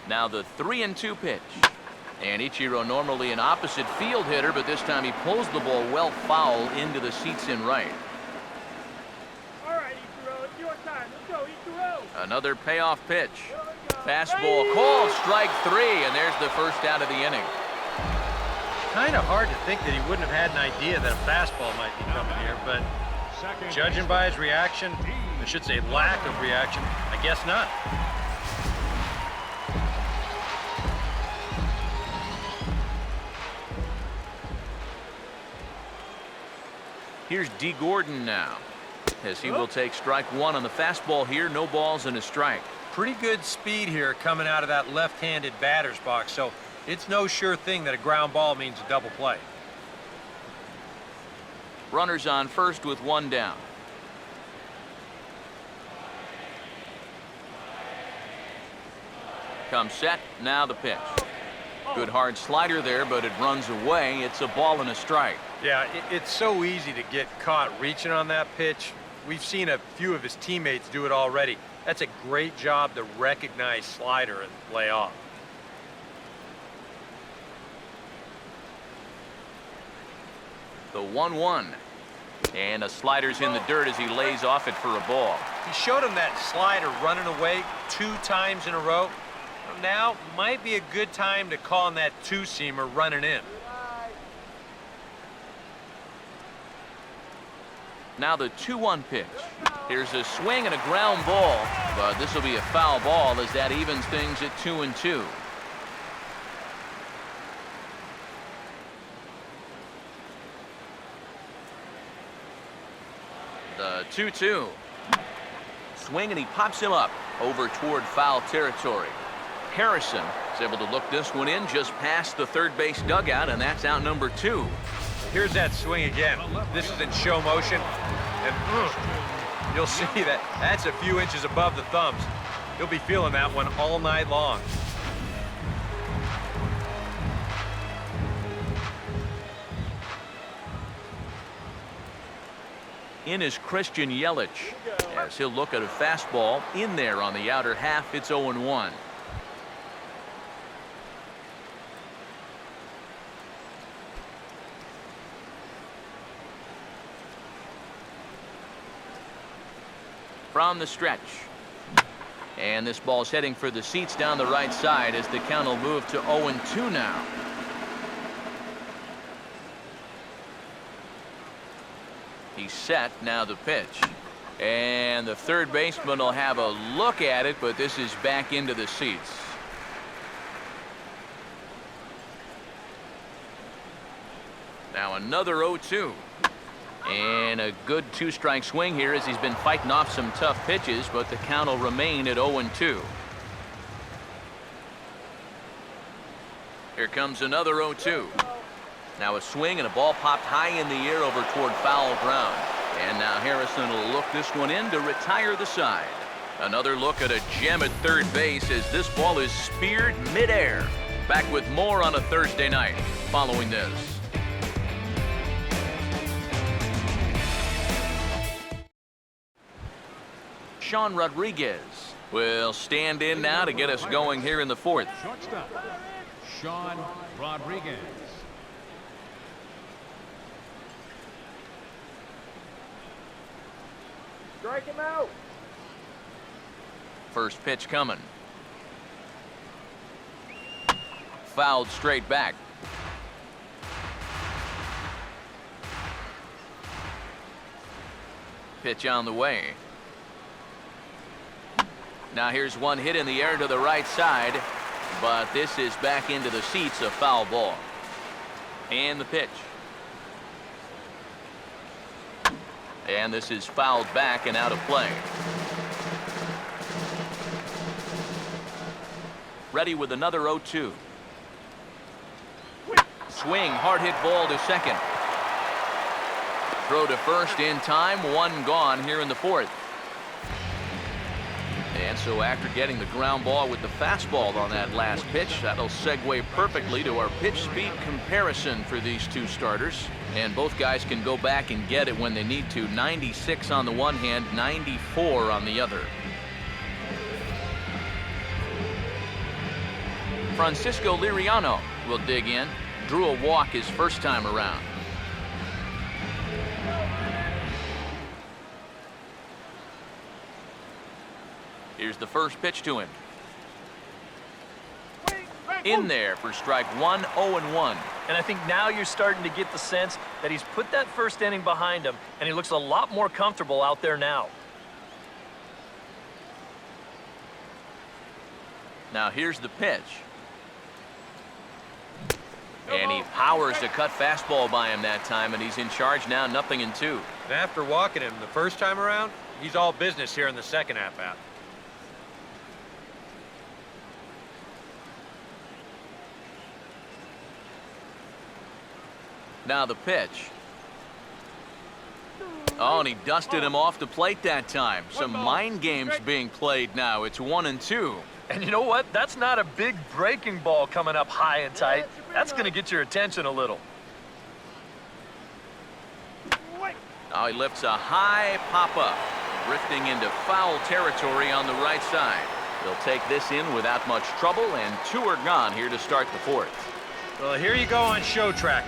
S6: Now the 3-2 pitch. And Ichiro, normally an opposite field hitter, but this time he pulls the ball well foul into the seats in right. Another payoff pitch. Fastball called, strike 3, and there's the first out of the inning.
S2: Kind of hard to think that he wouldn't have had an idea that a fastball might be coming here, but judging by his reaction, I should say lack of reaction, I guess not.
S6: Here's D. Gordon now, as he will take strike 1 on the fastball here. No balls and a strike.
S2: Pretty good speed here coming out of that left-handed batter's box, so it's no sure thing that a ground ball means a double play.
S6: Runners on first with 1 down. Comes set, now the pitch. Good hard slider there, but it runs away. It's a ball and a strike.
S2: Yeah, it's so easy to get caught reaching on that pitch. We've seen a few of his teammates do it already. That's a great job to recognize slider and lay off.
S6: The 1-1. And a slider's in the dirt as he lays off it for a ball.
S2: He showed him that slider running away 2 times in a row. Now might be a good time to call on that 2-seamer running in.
S6: Now the 2-1 pitch. Here's a swing and a ground ball, but this will be a foul ball as that evens things at 2-2. The 2-2. Swing and he pops him up over toward foul territory. Harrison is able to look this one in just past the third base dugout, and that's out number 2.
S2: Here's that swing again. This is in show motion, and you'll see that that's a few inches above the thumbs. He'll be feeling that one all night long.
S6: In is Christian Yelich, as he'll look at a fastball in there on the outer half. It's 0-1. From the stretch. And this ball's heading for the seats down the right side as the count will move to 0-2 now. He's set. Now the pitch. And the third baseman will have a look at it, but this is back into the seats. Now another 0-2. And a good 2-strike swing here as he's been fighting off some tough pitches, but the count will remain at 0-2. Here comes another 0-2. Now a swing and a ball popped high in the air over toward foul ground. And now Harrison will look this one in to retire the side. Another look at a gem at third base as this ball is speared midair. Back with more on a Thursday night following this. Sean Rodriguez will stand in now to get us going here in the 4th.
S3: Shortstop, Sean Rodriguez.
S4: Strike him out.
S6: First pitch coming. Fouled straight back. Pitch on the way. Now here's one hit in the air to the right side, but this is back into the seats, a foul ball. And the pitch. And this is fouled back and out of play. Ready with another 0-2. Swing, hard hit ball to second. Throw to first in time, one gone here in the 4th. And so after getting the ground ball with the fastball on that last pitch, that'll segue perfectly to our pitch speed comparison for these two starters. And both guys can go back and get it when they need to. 96 on the one hand, 94 on the other. Francisco Liriano will dig in. Drew a walk his first time around. Here's the first pitch to him. In there for strike one, 0-1.
S5: And I think now you're starting to get the sense that he's put that first inning behind him, and he looks a lot more comfortable out there now.
S6: Now here's the pitch. And he powers a cut fastball by him that time, and he's in charge now, 0-2.
S2: And after walking him the first time around, he's all business here in the second at bat.
S6: Now the pitch. Oh, and he dusted him off the plate that time. Some mind games being played now. It's 1-2.
S5: And you know what? That's not a big breaking ball coming up high and tight. That's going to get your attention a little.
S6: Now he lifts a high pop-up.
S1: Drifting into foul territory on the right side. They'll take this in without much trouble, and 2 are gone here to start the 4th.
S2: Well, here you go on show track.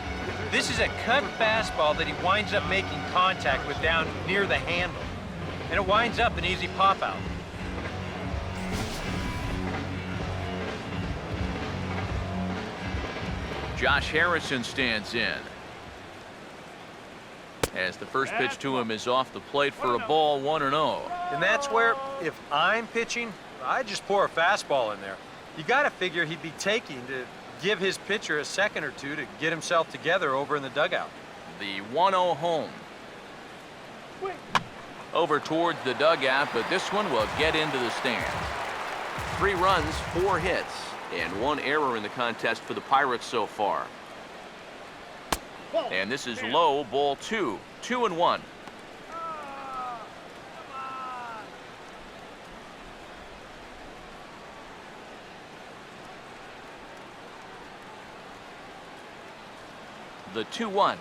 S2: This is a cut fastball that he winds up making contact with down near the handle. And it winds up an easy pop out.
S1: Josh Harrison stands in. As the first pitch to him is off the plate for a ball, 1-0.
S2: And that's where, if I'm pitching, I just pour a fastball in there. You got to figure he'd be taking to give his pitcher a second or two to get himself together over in the dugout.
S1: The 1-0 home. Over towards the dugout, but this one will get into the stands. 3 runs, 4 hits, and 1 error in the contest for the Pirates so far. And this is low, ball 2, 2-1. The 2-1.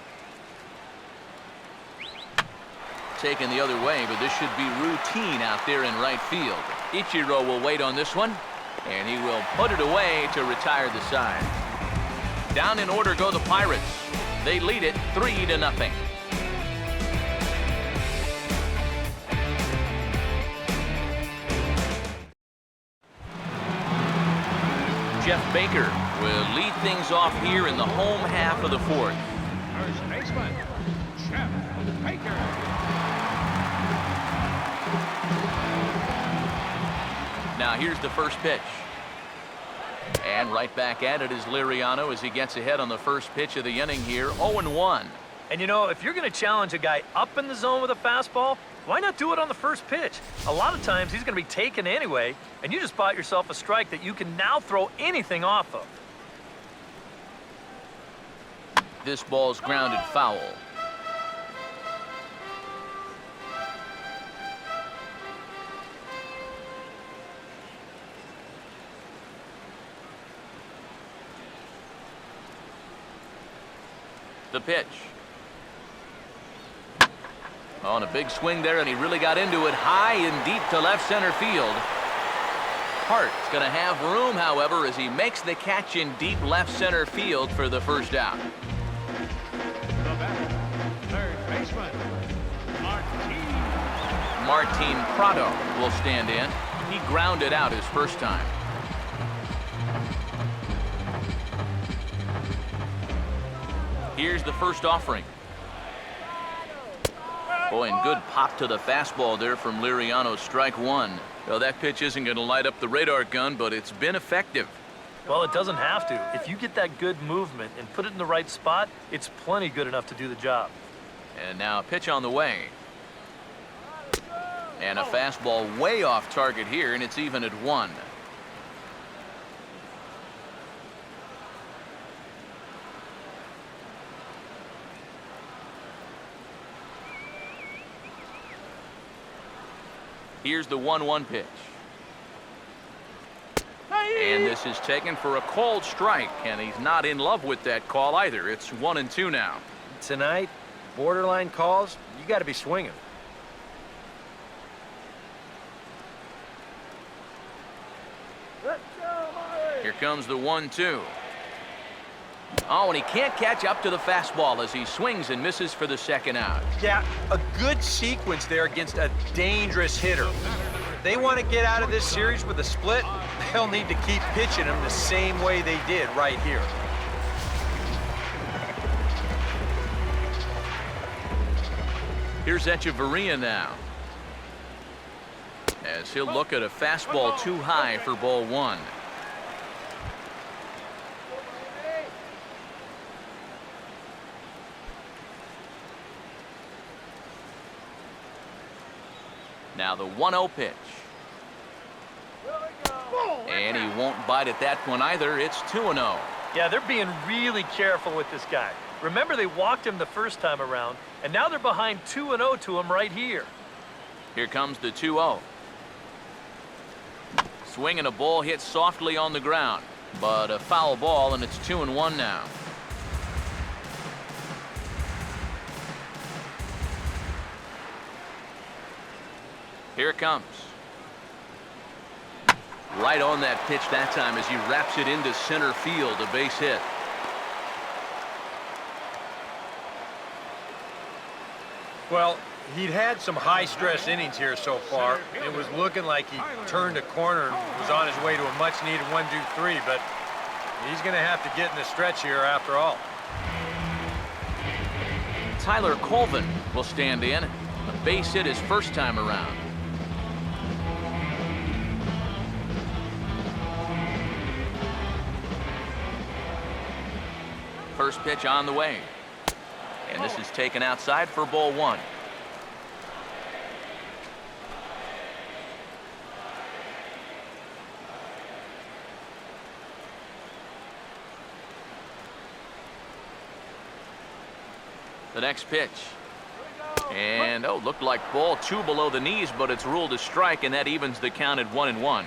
S1: Taken the other way, but this should be routine out there in right field. Ichiro will wait on this one, and he will put it away to retire the side. Down in order go the Pirates. They lead it 3-0. Jeff Baker will lead things off here in the home half of the 4th.
S3: First baseman, Jeff Baker.
S1: Now here's the first pitch. And right back at it is Liriano as he gets ahead on the first pitch of the inning here, 0-1.
S5: And you know, if you're going to challenge a guy up in the zone with a fastball, why not do it on the first pitch? A lot of times he's going to be taken anyway, and you just bought yourself a strike that you can now throw anything off of.
S1: This ball's grounded foul. The pitch. On a big swing there, and he really got into it high and deep to left center field. Hart's going to have room, however, as he makes the catch in deep left center field for the first out.
S3: The batter, third baseman,
S1: Martin Prado will stand in. He grounded out his first time. Here's the first offering. Boy, and good pop to the fastball there from Liriano, strike 1. Well, that pitch isn't going to light up the radar gun, but it's been effective.
S5: Well, it doesn't have to. If you get that good movement and put it in the right spot, it's plenty good enough to do the job.
S1: And now a pitch on the way. And a fastball way off target here, and it's even at 1. Here's the 1-1 pitch. And this is taken for a called strike, and he's not in love with that call either. It's 1-2 now.
S2: Tonight, borderline calls, you got to be swinging.
S1: Here comes the 1-2. Oh, and he can't catch up to the fastball as he swings and misses for the second out.
S2: Yeah, a good sequence there against a dangerous hitter. If they want to get out of this series with a split, they'll need to keep pitching them the same way they did right here.
S1: Here's Echeverria now, as he'll look at a fastball too high for ball 1. Now the 1-0 pitch. And he won't bite at that one either. It's 2-0.
S5: Yeah, they're being really careful with this guy. Remember, they walked him the first time around, and now they're behind 2-0 to him right here.
S1: Here comes the 2-0. Swinging a ball hit softly on the ground, but a foul ball, and it's 2-1 now.
S6: Here it comes. Right on that pitch that time as he wraps it into center field, a base hit.
S2: Well, he'd had some high-stress innings here so far. It was looking like he turned a corner and was on his way to a much-needed 1-2-3, but he's going to have to get in the stretch here after all.
S6: Tyler Colvin will stand in. A base hit his first time around. First pitch on the way. And this is taken outside for ball 1. The next pitch. And, oh, looked like ball 2 below the knees, but it's ruled a strike, and that evens the count at 1-1.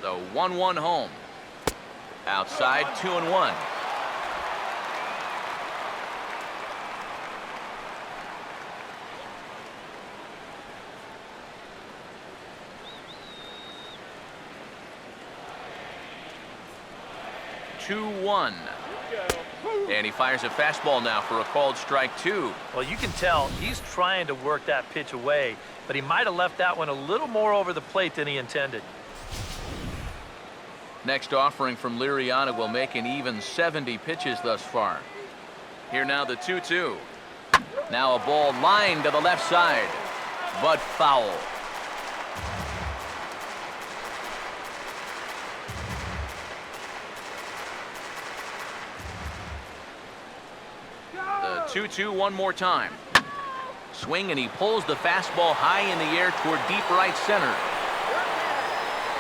S6: The 1-1 home. Outside, 2-1. And he fires a fastball now for a called strike 2.
S5: Well, you can tell he's trying to work that pitch away, but he might have left that one a little more over the plate than he intended.
S6: Next offering from Liriano will make an even 70 pitches thus far. Here now the 2-2. Now a ball lined to the left side, but foul. The 2-2 one more time. Swing, and he pulls the fastball high in the air toward deep right center.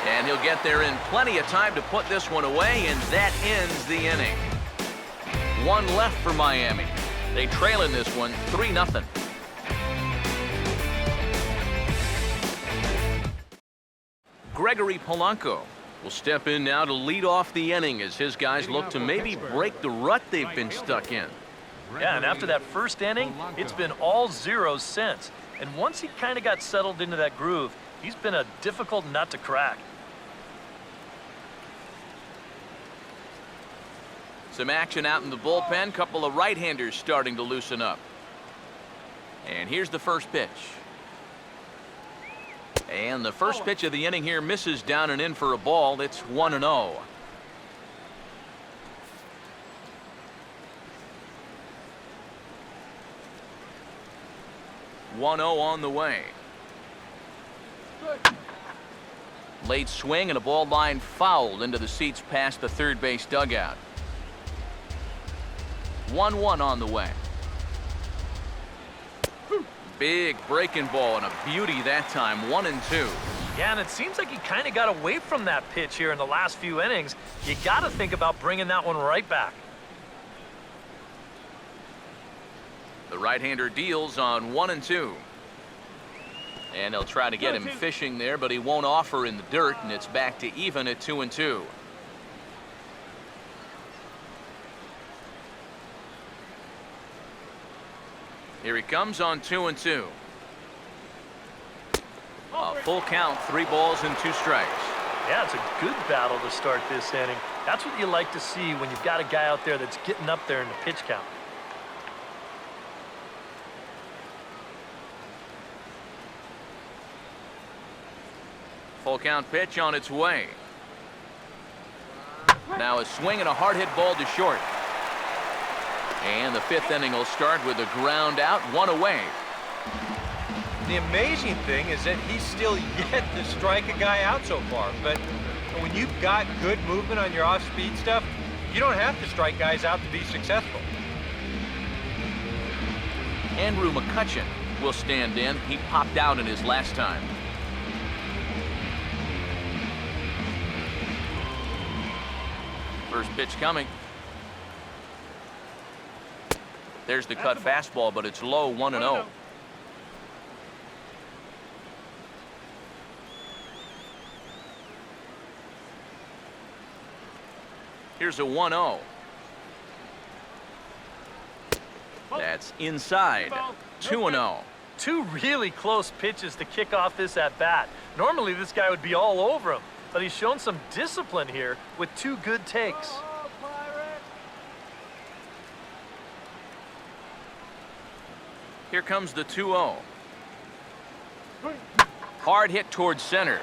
S6: And he'll get there in plenty of time to put this one away, and that ends the inning. One left for Miami. They trail in this one 3-0. Gregory Polanco will step in now to lead off the inning as his guys look to maybe break the rut they've been stuck in.
S5: Yeah, and after that first inning, it's been all zeros since. And once he kind of got settled into that groove, he's been a difficult nut to crack.
S6: Some action out in the bullpen. Couple of right-handers starting to loosen up. And here's the first pitch. And the first pitch of the inning here misses down and in for a ball. It's 1-0. On the way. Late swing and a ball line fouled into the seats past the third base dugout. 1-1 on the way. Big breaking ball and a beauty that time. 1-2.
S5: Yeah, and it seems like he kind of got away from that pitch here in the last few innings. You got to think about bringing that one right back.
S6: The right-hander deals on 1-2. And they'll try to get him fishing there, but he won't offer in the dirt, and it's back to even at 2-2. Here he comes on 2-2. A full count, 3 balls and 2 strikes.
S5: Yeah, it's a good battle to start this inning. That's what you like to see when you've got a guy out there that's getting up there in the pitch count.
S6: Full count pitch on its way. Now a swing and a hard hit ball to short. And the 5th inning will start with a ground out, 1 away.
S2: The amazing thing is that he's still yet to strike a guy out so far. But when you've got good movement on your off-speed stuff, you don't have to strike guys out to be successful.
S6: Andrew McCutchen will stand in. He popped out in his last time. First pitch coming. There's the cut fastball, but it's low, 1-0. Here's a 1-0. That's inside. 2-0.
S5: Two really close pitches to kick off this at-bat. Normally this guy would be all over him, but he's shown some discipline here with two good takes.
S6: Here comes the 2-0. Hard hit towards center.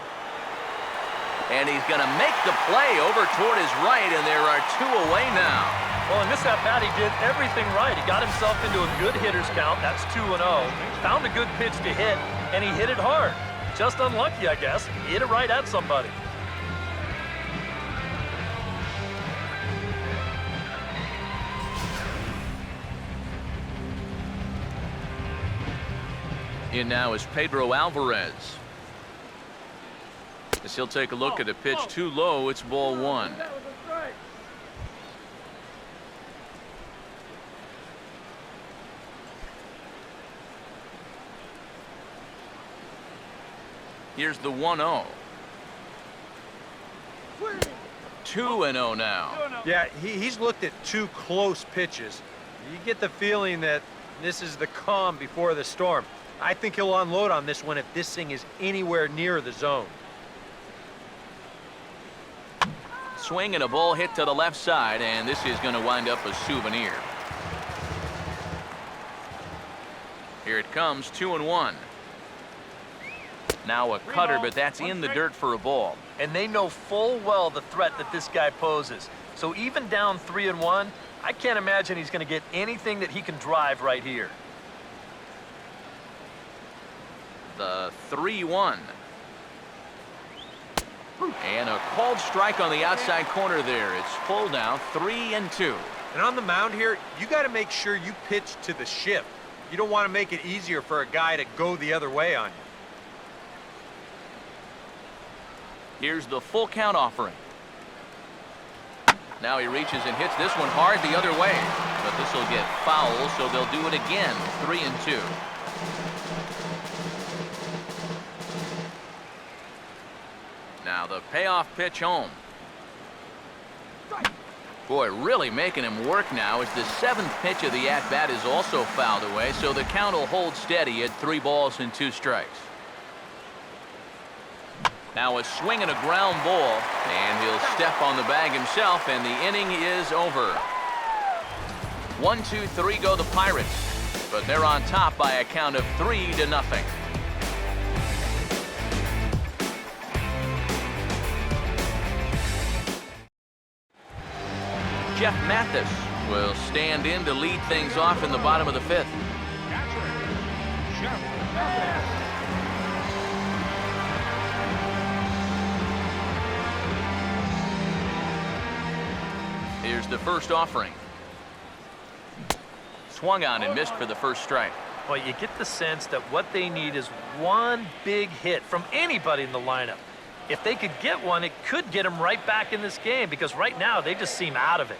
S6: And he's going to make the play over toward his right, and there are two away now.
S5: Well, in this at-bat, he did everything right. He got himself into a good hitter's count. That's 2-0. Found a good pitch to hit, and he hit it hard. Just unlucky, I guess. He hit it right at somebody.
S6: In now is Pedro Alvarez. As he'll take a look at a pitch too low, it's ball 1.
S4: That was a strike.
S6: Here's the 1-0. 2-0 now.
S2: Yeah, he's looked at two close pitches. You get the feeling that this is the calm before the storm. I think he'll unload on this one if this thing is anywhere near the zone.
S6: Swing and a ball hit to the left side, and this is going to wind up a souvenir. Here it comes, 2-1. Now a cutter, but that's in the dirt for a ball.
S5: And they know full well the threat that this guy poses. So even down 3-1, I can't imagine he's going to get anything that he can drive right here.
S6: The 3-1. And a called strike on the outside corner there. It's full now, 3-2.
S2: And on the mound here, you got to make sure you pitch to the shift. You don't want to make it easier for a guy to go the other way on you.
S6: Here's the full count offering. Now he reaches and hits this one hard the other way. But this will get foul, so they'll do it again, 3-2. Now the payoff pitch home. Boy, really making him work now as the 7th pitch of the at-bat is also fouled away, so the count will hold steady at 3 balls and 2 strikes. Now a swing and a ground ball, and he'll step on the bag himself, and the inning is over. 1, 2, 3 go the Pirates, but they're on top by a count of 3-0. Jeff Mathis will stand in to lead things off in the bottom of the 5th.
S3: Catcher, Jeff Mathis.
S6: Here's the first offering. Swung on and missed for the first strike.
S5: Well, you get the sense that what they need is one big hit from anybody in the lineup. If they could get one, it could get them right back in this game, because right now they just seem out of it.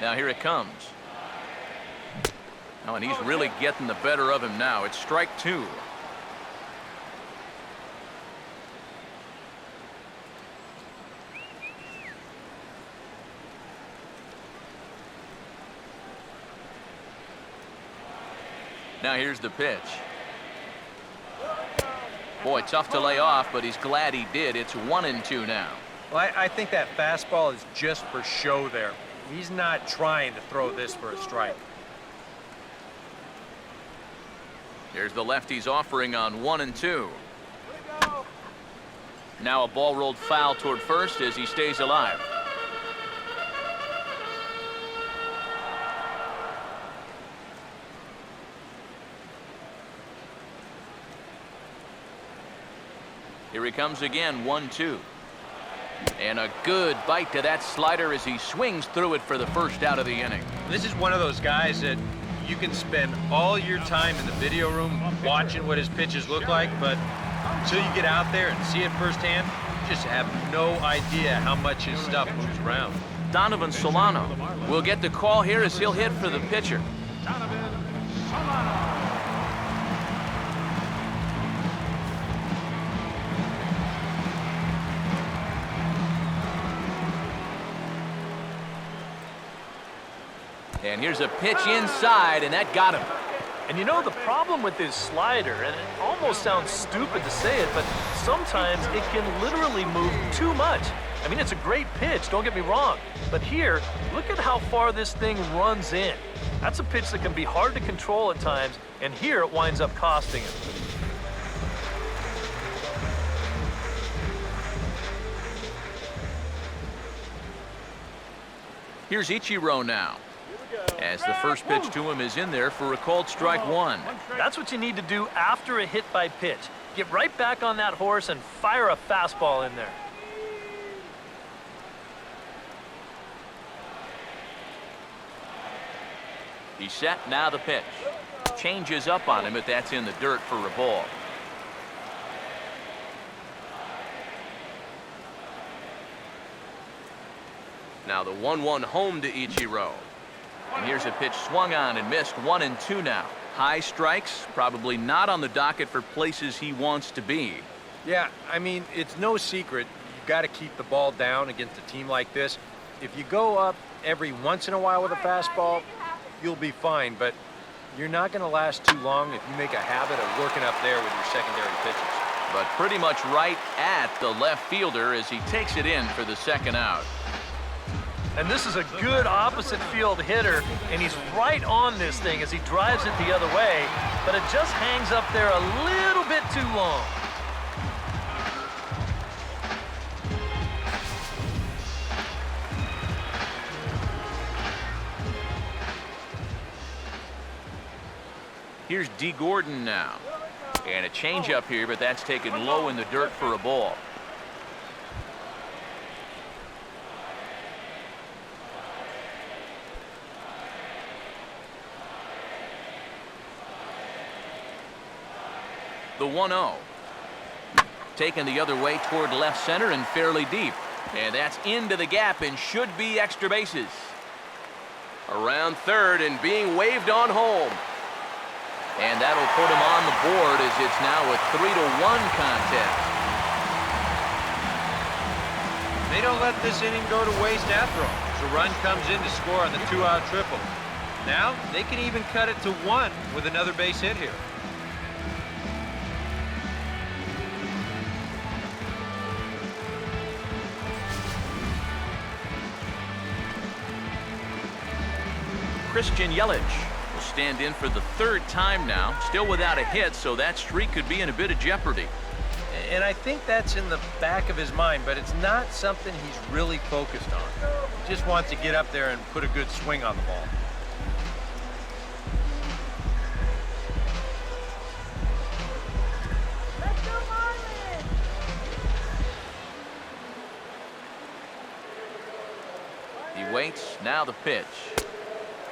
S6: Now here it comes. Oh, and he's really getting the better of him now. It's strike 2. Now here's the pitch. Boy, tough to lay off, but he's glad he did. It's 1-2 now.
S2: Well, I think that fastball is just for show there. He's not trying to throw this for a strike.
S6: Here's the lefty's offering on 1-2. Now a ball rolled foul toward first as he stays alive. Here he comes again, 1-2. And a good bite to that slider as he swings through it for the first out of the inning.
S2: This is one of those guys that you can spend all your time in the video room watching what his pitches look like, but until you get out there and see it firsthand, you just have no idea how much his stuff moves around.
S6: Donovan Solano will get the call here as he'll hit for the pitcher.
S3: Donovan Solano.
S6: And here's a pitch inside, and that got him.
S5: And you know the problem with this slider, and it almost sounds stupid to say it, but sometimes it can literally move too much. I mean, it's a great pitch, don't get me wrong. But here, look at how far this thing runs in. That's a pitch that can be hard to control at times, and here it winds up costing him.
S6: Here's Ichiro now, as the first pitch to him is in there for a called strike one.
S5: That's what you need to do after a hit by pitch. Get right back on that horse and fire a fastball in there.
S6: He's set, now the pitch. Changes up on him, but that's in the dirt for a ball. Now the 1-1 home to Ichiro. And here's a pitch swung on and missed. 1-2 now. High strikes, probably not on the docket for places he wants to be.
S2: Yeah, I mean, it's no secret. You've got to keep the ball down against a team like this. If you go up every once in a while with a fastball, you'll be fine, but you're not going to last too long if you make a habit of working up there with your secondary pitches.
S6: But pretty much right at the left fielder as he takes it in for the second out.
S5: And this is a good opposite field hitter, and he's right on this thing as he drives it the other way, but it just hangs up there a little bit too long.
S6: Here's D. Gordon now. And a changeup here, but that's taken low in the dirt for a ball. The 1-0. Taken the other way toward left center and fairly deep. And that's into the gap and should be extra bases. Around third and being waved on home. And that'll put him on the board as it's now a 3-1 contest.
S2: They don't let this inning go to waste after all. The run comes in to score on the 2-out triple. Now they can even cut it to 1 with another base hit here.
S6: Christian Yelich will stand in for the third time now, still without a hit, so that streak could be in a bit of jeopardy.
S2: And I think that's in the back of his mind, but it's not something he's really focused on. He just wants to get up there and put a good swing on the ball.
S4: Let's go, Marlins!
S6: He waits, now the pitch.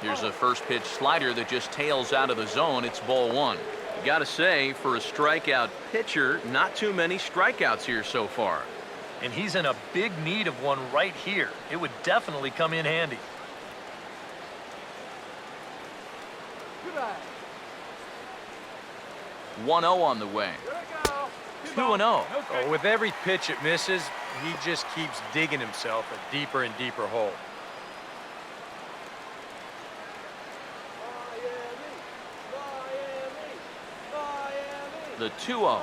S6: Here's a first pitch slider that just tails out of the zone. It's ball one. You got to say, for a strikeout pitcher, not too many strikeouts here so far.
S5: And he's in a big need of one right here. It would definitely come in handy.
S4: Goodbye.
S6: 1-0 on the way. 2-0.
S2: Oh, with every pitch it misses, he just keeps digging himself a deeper and deeper hole.
S6: The 2-0.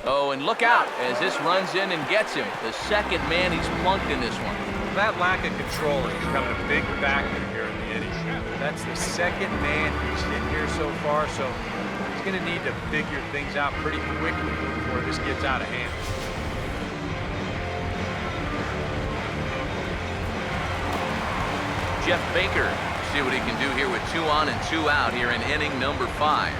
S6: Oh, and look out as this runs in and gets him. The second man he's plunked in this one.
S2: That lack of control is becoming a big factor here in the inning. That's the second man he's hit here so far, so he's going to need to figure things out pretty quickly before this gets out of hand.
S6: Jeff Baker, see what he can do here with 2 on and 2 out here in inning number 5.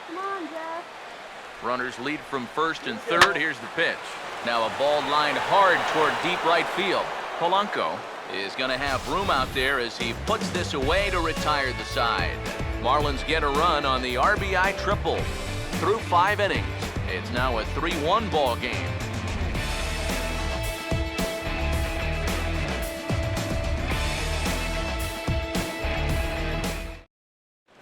S4: Come on, Jeff.
S6: Runners lead from first and third. Here's the pitch. Now a ball lined hard toward deep right field. Polanco is going to have room out there as he puts this away to retire the side. Marlins get a run on the RBI triple. Through 5 innings, it's now a 3-1 ball game.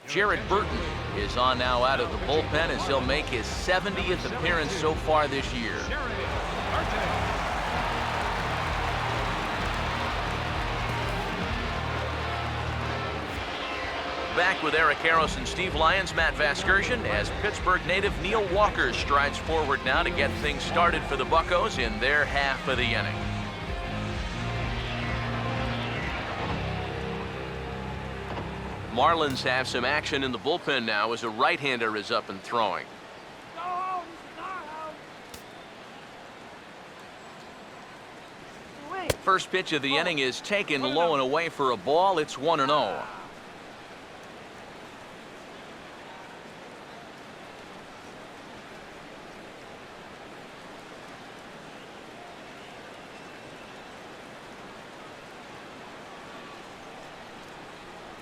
S1: Jared Burton is on now out of the bullpen as he'll make his 70th appearance so far this year. Back with Eric Harris and Steve Lyons, Matt Vasgersian, as Pittsburgh native Neil Walker strides forward now to get things started for the Buccos in their half of the inning. Marlins have some action in the bullpen now as a right-hander is up and throwing. First pitch of the inning is taken low and away for a ball. It's 1-0.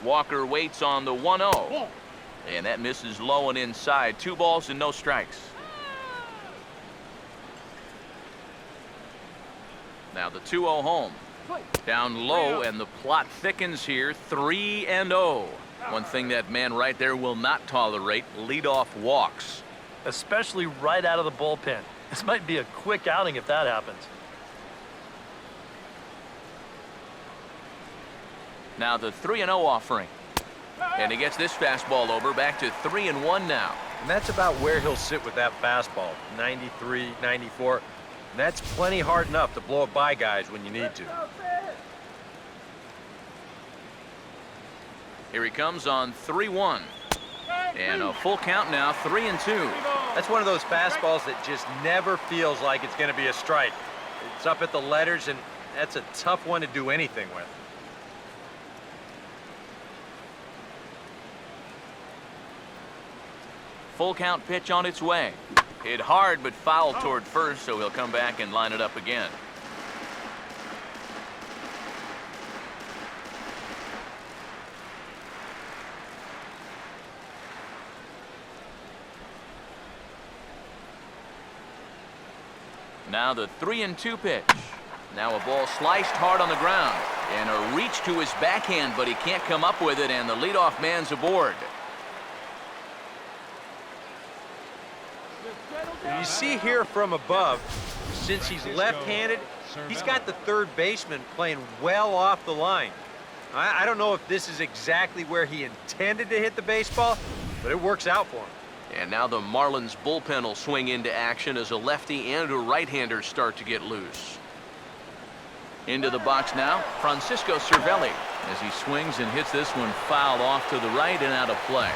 S1: Walker waits on the 1-0. And that misses low and inside. 2 balls and no strikes. Now the 2-0 home. Down low, and the plot thickens here. 3-0. One thing that man right there will not tolerate: leadoff walks.
S5: Especially right out of the bullpen. This might be a quick outing if that happens.
S1: Now the 3-0 offering. And he gets this fastball over, back to 3-1 now.
S2: And that's about where he'll sit with that fastball, 93, 94. And that's plenty hard enough to blow it by guys when you need to.
S1: Here he comes on 3-1. And a full count now, 3-2.
S2: That's one of those fastballs that just never feels like it's going to be a strike. It's up at the letters, and that's a tough one to do anything with.
S1: Full count pitch on its way. Hit hard but foul toward first, so he'll come back and line it up again. Now the 3-2 pitch. Now a ball sliced hard on the ground. And a reach to his backhand, but he can't come up with it, and the leadoff man's aboard.
S2: You see here from above, since he's left-handed, he's got the third baseman playing well off the line. I don't know if this is exactly where he intended to hit the baseball, but it works out for him.
S1: And now the Marlins bullpen will swing into action as a lefty and a right-hander start to get loose. Into the box now, Francisco Cervelli, as he swings and hits this one foul off to the right and out of play.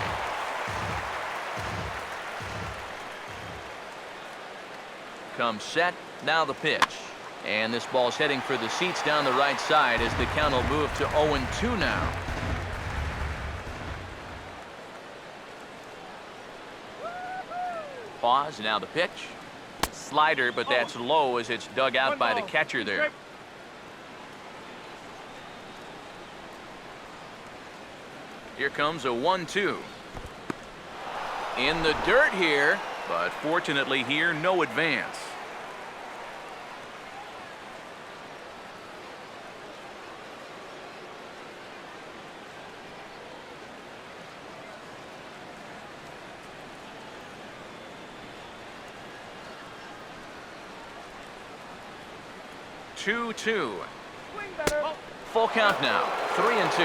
S1: Comes set, now the pitch. And this ball's heading for the seats down the right side as the count will move to 0-2 now. Pause, now the pitch. Slider, but that's low as it's dug out by the catcher there. Here comes a 1-2. In the dirt here, but fortunately here, no advance. Two. Full count now, 3-2.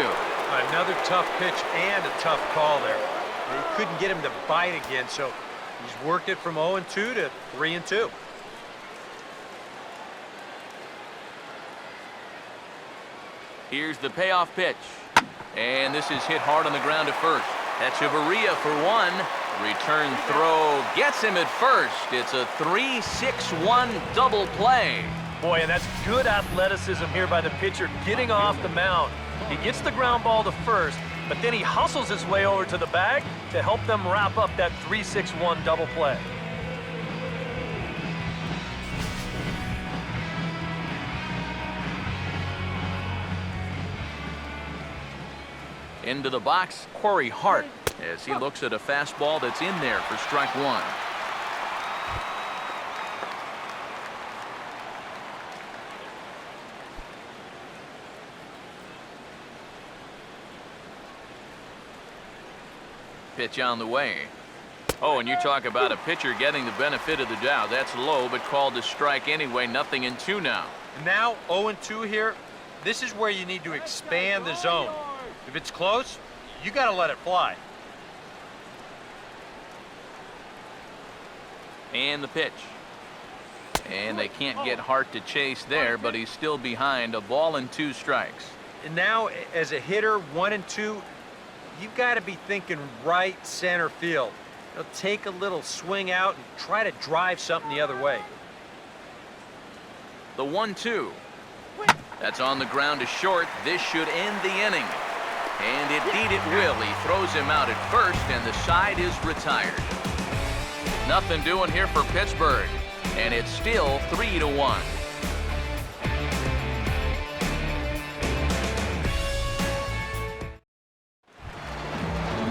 S2: Another tough pitch and a tough call there. He couldn't get him to bite again, so he's worked it from 0-2 to 3-2.
S1: Here's the payoff pitch. And this is hit hard on the ground at first. Echeverria for one. Return throw gets him at first. It's a 3-6-1 double play.
S5: Boy, and that's good athleticism here by the pitcher getting off the mound. He gets the ground ball to first, but then he hustles his way over to the bag to help them wrap up that 3-6-1 double play.
S1: Into the box, Corey Hart, as he looks at a fastball that's in there for strike one.
S6: Pitch on the way. Oh, and you talk about a pitcher getting the benefit of the doubt. That's low, but called a strike anyway. Nothing in 2 now.
S2: Now 0-2 here. This is where you need to expand the zone. If it's close, you got to let it fly.
S6: And the pitch. And they can't get Hart to chase there, but he's still behind. A ball and 2 strikes.
S2: And now, as a hitter, 1-2, you've got to be thinking right center field. Take a little swing out and try to drive something the other way.
S6: The 1-2. That's on the ground to short. This should end the inning. And indeed it will. He throws him out at first, and the side is retired. Nothing doing here for Pittsburgh. And it's still 3-1.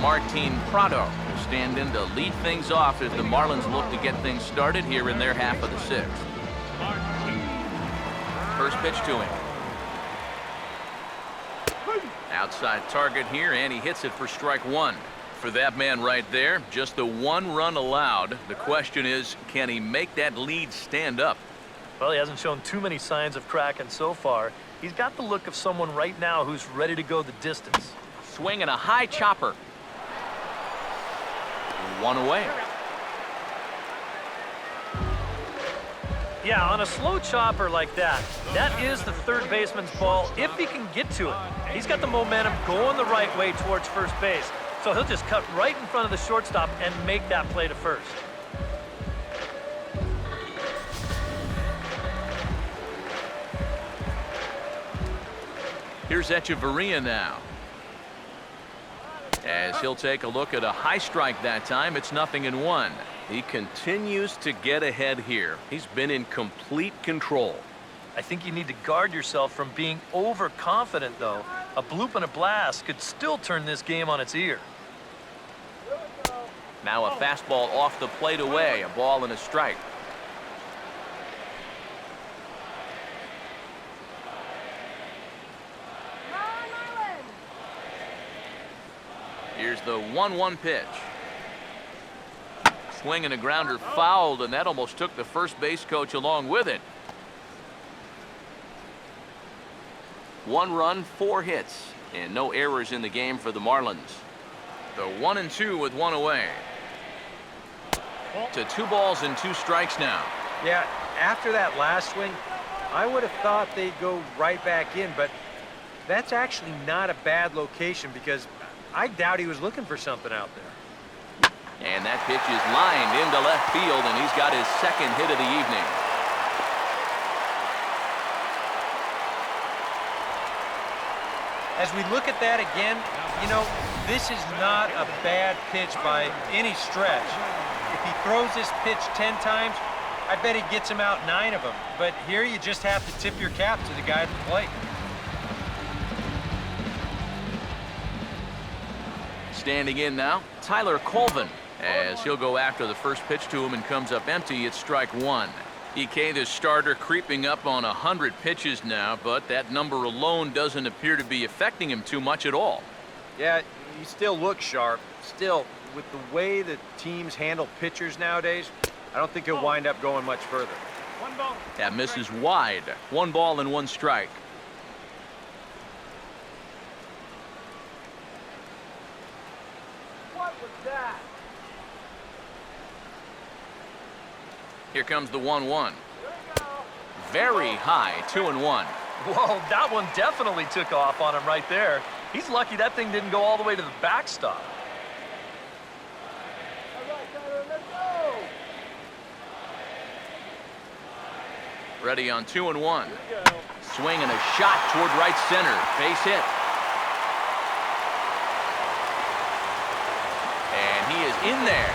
S6: Martin Prado will stand in to lead things off as the Marlins look to get things started here in their half of the 6th. First pitch to him. Outside target here, and he hits it for strike 1. For that man right there, just the 1 run allowed. The question is, can he make that lead stand up?
S5: Well, he hasn't shown too many signs of cracking so far. He's got the look of someone right now who's ready to go the distance.
S6: Swinging a high chopper. 1 away.
S5: Yeah, on a slow chopper like that, that is the third baseman's ball if he can get to it. He's got the momentum going the right way towards first base, so he'll just cut right in front of the shortstop and make that play to first.
S6: Here's Echeverria now. As he'll take a look at a high strike that time, it's 0-1. He continues to get ahead here. He's been in complete control.
S5: I think you need to guard yourself from being overconfident, though. A bloop and a blast could still turn this game on its ear.
S6: Now a fastball off the plate away, a ball and a strike. Here's the 1-1 pitch. Swing and a grounder fouled, and that almost took the first base coach along with it. 1 run, 4 hits, and no errors in the game for the Marlins. The 1-2 with 1 away. To 2 balls and 2 strikes now.
S2: Yeah, after that last swing, I would have thought they'd go right back in, but that's actually not a bad location because I doubt he was looking for something out there.
S6: And that pitch is lined into left field, and he's got his 2nd hit of the evening.
S2: As we look at that again, you know, this is not a bad pitch by any stretch. If he throws this pitch 10 times, I bet he gets him out 9 of them. But here you just have to tip your cap to the guy at the plate.
S6: Standing in now, Tyler Colvin, as he'll go after the first pitch to him and comes up empty. It's strike 1. EK, the starter, creeping up on 100 pitches now, but that number alone doesn't appear to be affecting him too much at all.
S2: Yeah, he still looks sharp. Still, with the way that teams handle pitchers nowadays, I don't think he'll wind up going much further.
S6: That misses wide. 1 ball and 1 strike.
S4: What was that?
S6: Here comes the 1-1. Very high, 2-1.
S5: Whoa, that one definitely took off on him right there. He's lucky that thing didn't go all the way to the backstop.
S4: All right, Tyler, let's go.
S6: Ready on 2-1. Swing and a shot toward right center. Base hit. And he is in there.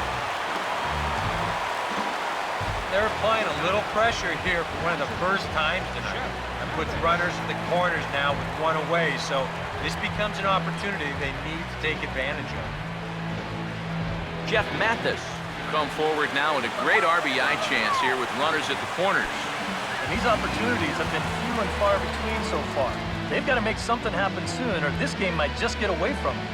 S2: They're applying a little pressure here for one of the first times tonight. And puts runners in the corners now with 1 away, so this becomes an opportunity they need to take advantage of.
S6: Jeff Mathis come forward now in a great RBI chance here with runners at the corners.
S5: And these opportunities have been few and far between so far. They've got to make something happen soon, or this game might just get away from them.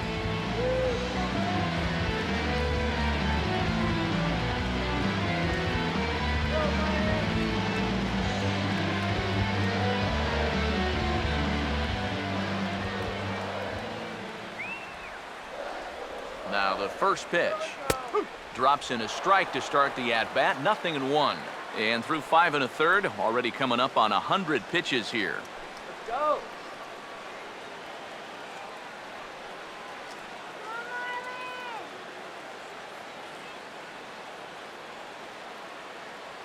S6: Now the first pitch. Drops in a strike to start the at-bat. 0-1. And through 5 1/3, already coming up on 100 pitches here.
S4: Let's go.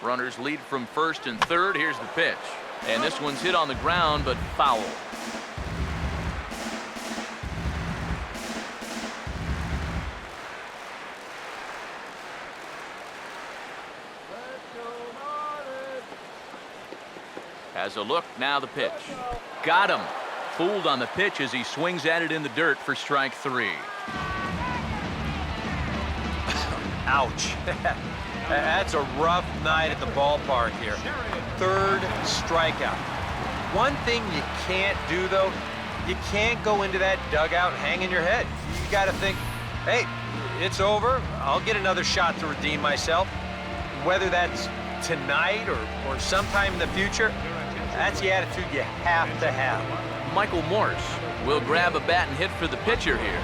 S6: Runners lead from first and third. Here's the pitch. And this one's hit on the ground, but foul. Has a look, now the pitch. Got him. Fooled on the pitch as he swings at it in the dirt for strike 3.
S2: Ouch. That's a rough night at the ballpark here. 3rd strikeout. One thing you can't do, though, you can't go into that dugout hanging your head. You got to think, hey, it's over. I'll get another shot to redeem myself. Whether that's tonight or sometime in the future, that's the attitude you have to have.
S6: Michael Morse will grab a bat and hit for the pitcher here.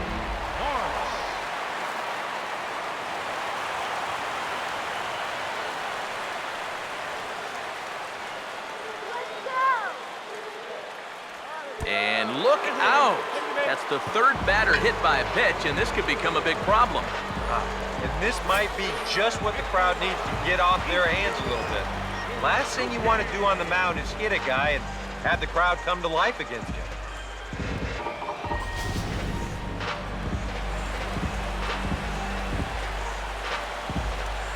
S6: And look out! That's the 3rd batter hit by a pitch, and this could become a big problem.
S2: And this might be just what the crowd needs to get off their hands a little bit. Last thing you want to do on the mound is hit a guy and have the crowd come to life against you.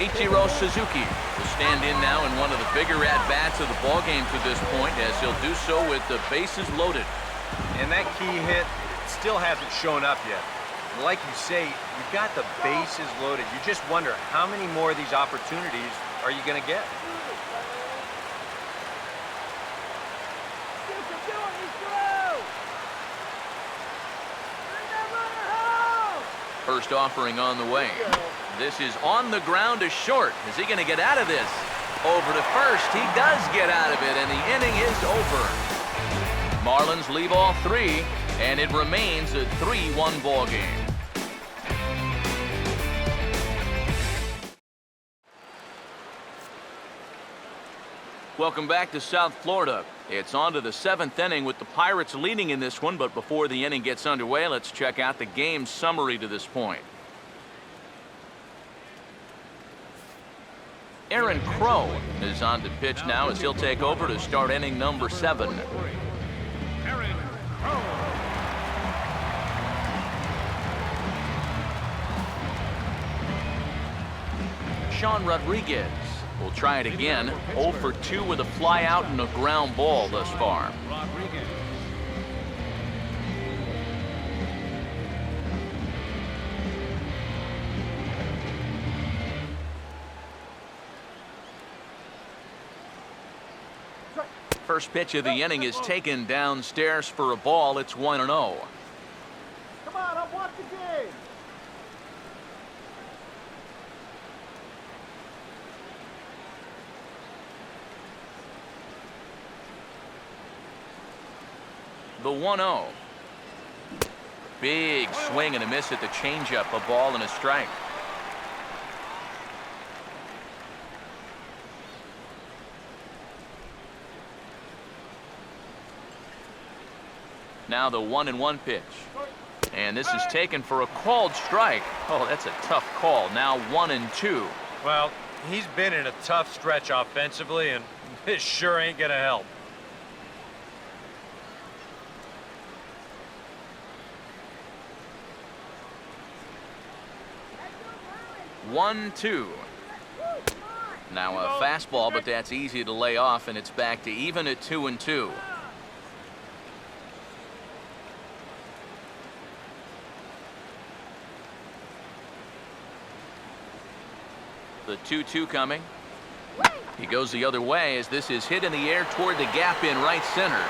S6: Ichiro Suzuki will stand in now in one of the bigger at-bats of the ballgame to this point, as he'll do so with the bases loaded.
S2: And that key hit still hasn't shown up yet. Like you say, you've got the bases loaded. You just wonder how many more of these opportunities are you going to get?
S6: First offering on the way. This is on the ground to short. Is he going to get out of this? Over to first. He does get out of it, and the inning is over. Marlins leave all 3, and it remains a 3-1 ball game. Welcome back to South Florida. It's on to the 7th inning with the Pirates leading in this one, but before the inning gets underway, let's check out the game summary to this point. Aaron Crow is on to pitch now as he'll take over to start inning number 7.
S3: Aaron Crow.
S6: Sean Rodriguez will try it again. 0 for 2 with a fly out and a ground ball thus far.
S3: Rodriguez.
S6: First pitch of the inning is taken downstairs for a ball. It's 1-0.
S4: Come on, I'm watching the game.
S6: The 1-0. Big swing and a miss at the changeup. A ball and a strike. Now the 1-1 pitch. And this is taken for a called strike. Oh, that's a tough call. Now 1-2.
S2: Well, he's been in a tough stretch offensively, and this sure ain't going to help.
S6: One, two. Now a fastball, but that's easy to lay off, and it's back to even at 2-2. The 2-2 coming. He goes the other way as this is hit in the air toward the gap in right center.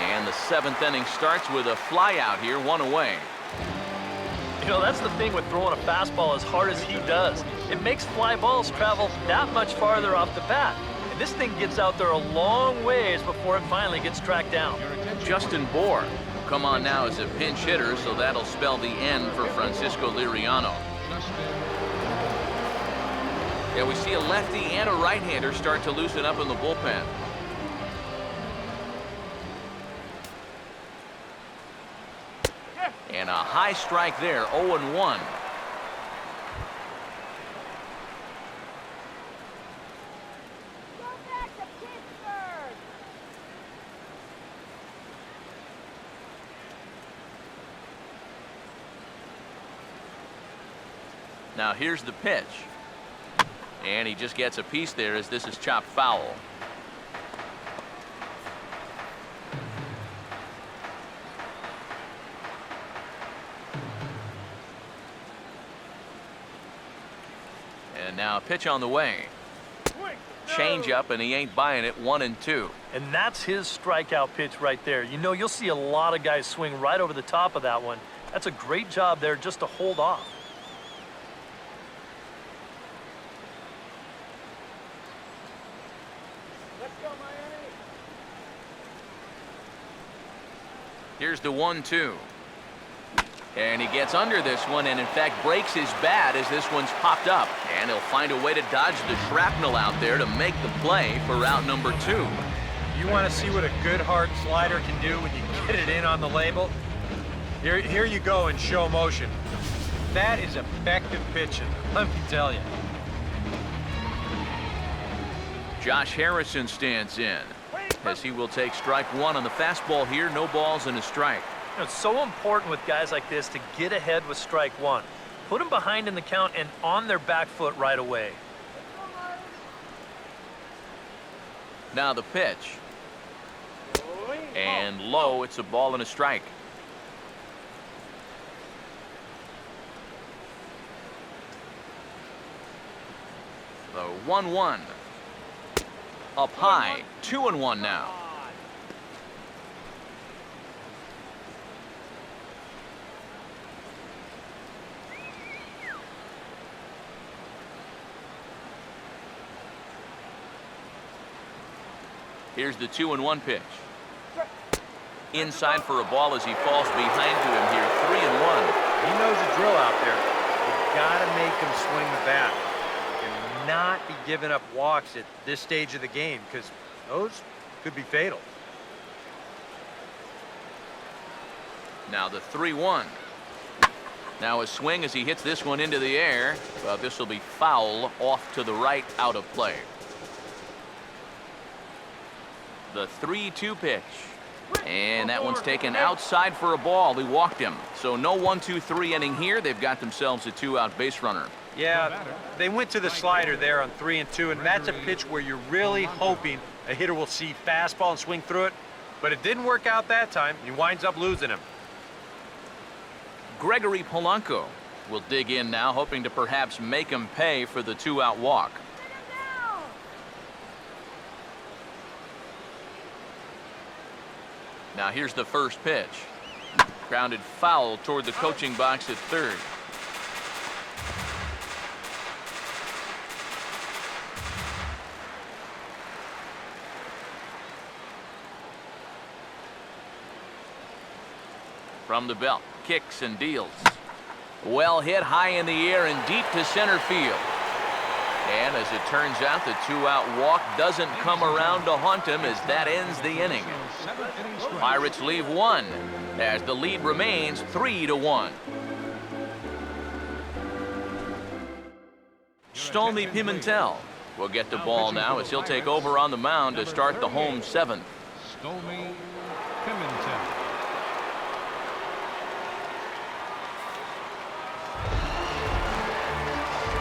S6: And the 7th inning starts with a fly out here, 1 away.
S5: You know, that's the thing with throwing a fastball as hard as he does. It makes fly balls travel that much farther off the bat. And this thing gets out there a long ways before it finally gets tracked down.
S6: Justin Bohr
S1: come on now as a pinch hitter, so that'll spell the end for Francisco Liriano. Yeah, we see a lefty and a right-hander start to loosen up in the bullpen. And a high strike there, 0-1. Now here's the pitch. And he just gets a piece there as this is chopped foul. And now a pitch on the way. Change up, and he ain't buying it. 1-2.
S5: And that's his strikeout pitch right there. You know, you'll see a lot of guys swing right over the top of that one. That's a great job there just to hold off.
S1: Here's the 1-2. And he gets under this one and in fact breaks his bat as this one's popped up. And he'll find a way to dodge the shrapnel out there to make the play for out number 2.
S2: You want to see what a good hard slider can do when you get it in on the label? Here you go in show motion. That is effective pitching, let me tell you.
S1: Josh Harrison stands in as he will take strike 1 on the fastball here. No balls and a strike.
S5: You know, it's so important with guys like this to get ahead with strike 1. Put them behind in the count and on their back foot right away.
S1: Now the pitch. And low, it's a ball and a strike. The 1-1. Up high, 2-1 now. Here's the 2-1 pitch. Inside for a ball as he falls behind to him here. 3-1.
S2: He knows the drill out there. You gotta make him swing the bat and not be giving up walks at this stage of the game, because those could be fatal.
S1: Now the 3-1. Now a swing as he hits this one into the air, but this will be foul off to the right, out of play. The 3-2 pitch. And that one's taken outside for a ball. He walked him. So no 1-2-3 inning here. They've got themselves a 2-out base runner.
S2: Yeah, they went to the slider there on 3-2, and that's a pitch where you're really hoping a hitter will see fastball and swing through it. But it didn't work out that time. He winds up losing him.
S1: Gregory Polanco will dig in now, hoping to perhaps make him pay for the 2-out walk. Now here's the first pitch. Grounded foul toward the coaching box at third. From the belt, kicks and deals. Well hit high in the air and deep to center field. And as it turns out, the 2-out walk doesn't come around to haunt him as that ends the inning. Pirates leave 1 as the lead remains 3-1. Stormy Pimentel will get the ball now as he'll take over on the mound to start the home 7th.
S3: Stormy Pimentel.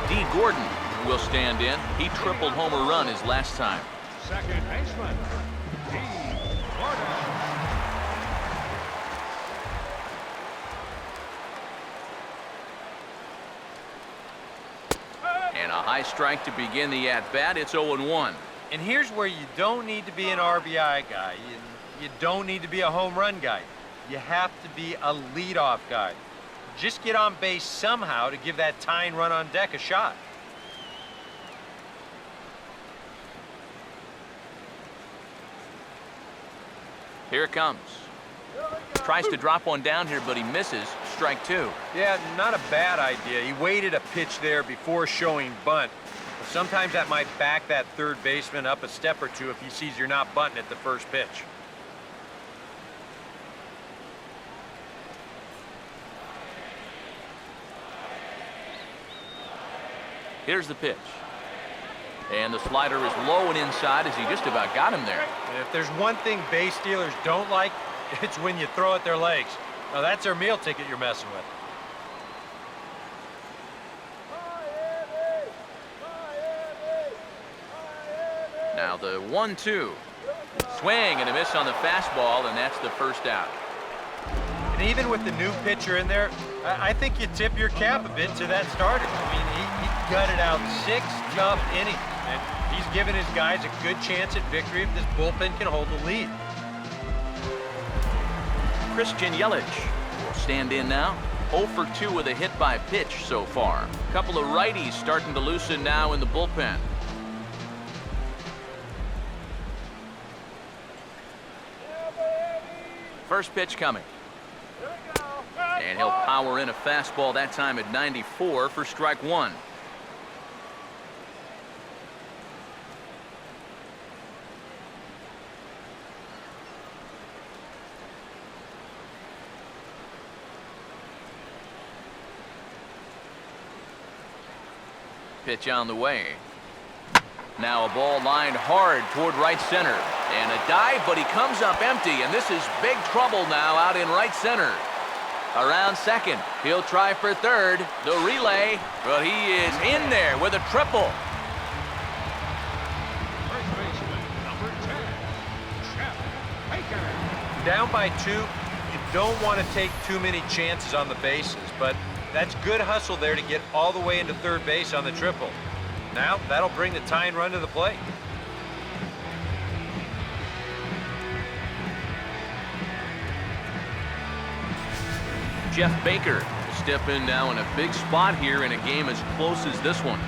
S1: D. Gordon will stand in. He tripled home a run his last time.
S3: Second baseman, D. Gordon.
S1: And a high strike to begin the at-bat. It's 0-1.
S2: And here's where you don't need to be an RBI guy. You don't need to be a home run guy. You have to be a leadoff guy. Just get on base somehow to give that tying run on deck a shot.
S1: Here it comes.
S6: Tries to drop one down here, but he misses. Strike two.
S2: Yeah, not a bad idea. He waited a pitch there before showing bunt. Sometimes that might back that third baseman up a step or two if he sees you're not bunting at the first pitch.
S6: Here's the pitch. And the slider is low and inside as he just about got him there.
S2: And if there's one thing base stealers don't like, it's when you throw at their legs. Now that's their meal ticket you're messing with.
S6: Now the 1-2. Swing and a miss on the fastball, and that's the first out.
S2: And even with the new pitcher in there, I think you tip your cap a bit to that starter. I mean, he gutted out 6 tough innings, and he's given his guys a good chance at victory if this bullpen can hold the lead.
S6: Christian Yelich will stand in now. 0 for 2 with a hit by pitch so far. A couple of righties starting to loosen now in the bullpen. First pitch coming. And he'll power in a fastball that time at 94 for strike one. Pitch on the way. Now a ball lined hard toward right center. And a dive, but he comes up empty, and this is big trouble now out in right center. Around second, he'll try for third. The relay, but he is in there with a triple.
S3: First baseman, number 10, Jeff Baker.
S2: Down by 2, you don't want to take too many chances on the bases, but that's good hustle there to get all the way into third base on the triple. Now, that'll bring the tying run to the plate.
S6: Jeff Baker will step in now in a big spot here in a game as close as this one.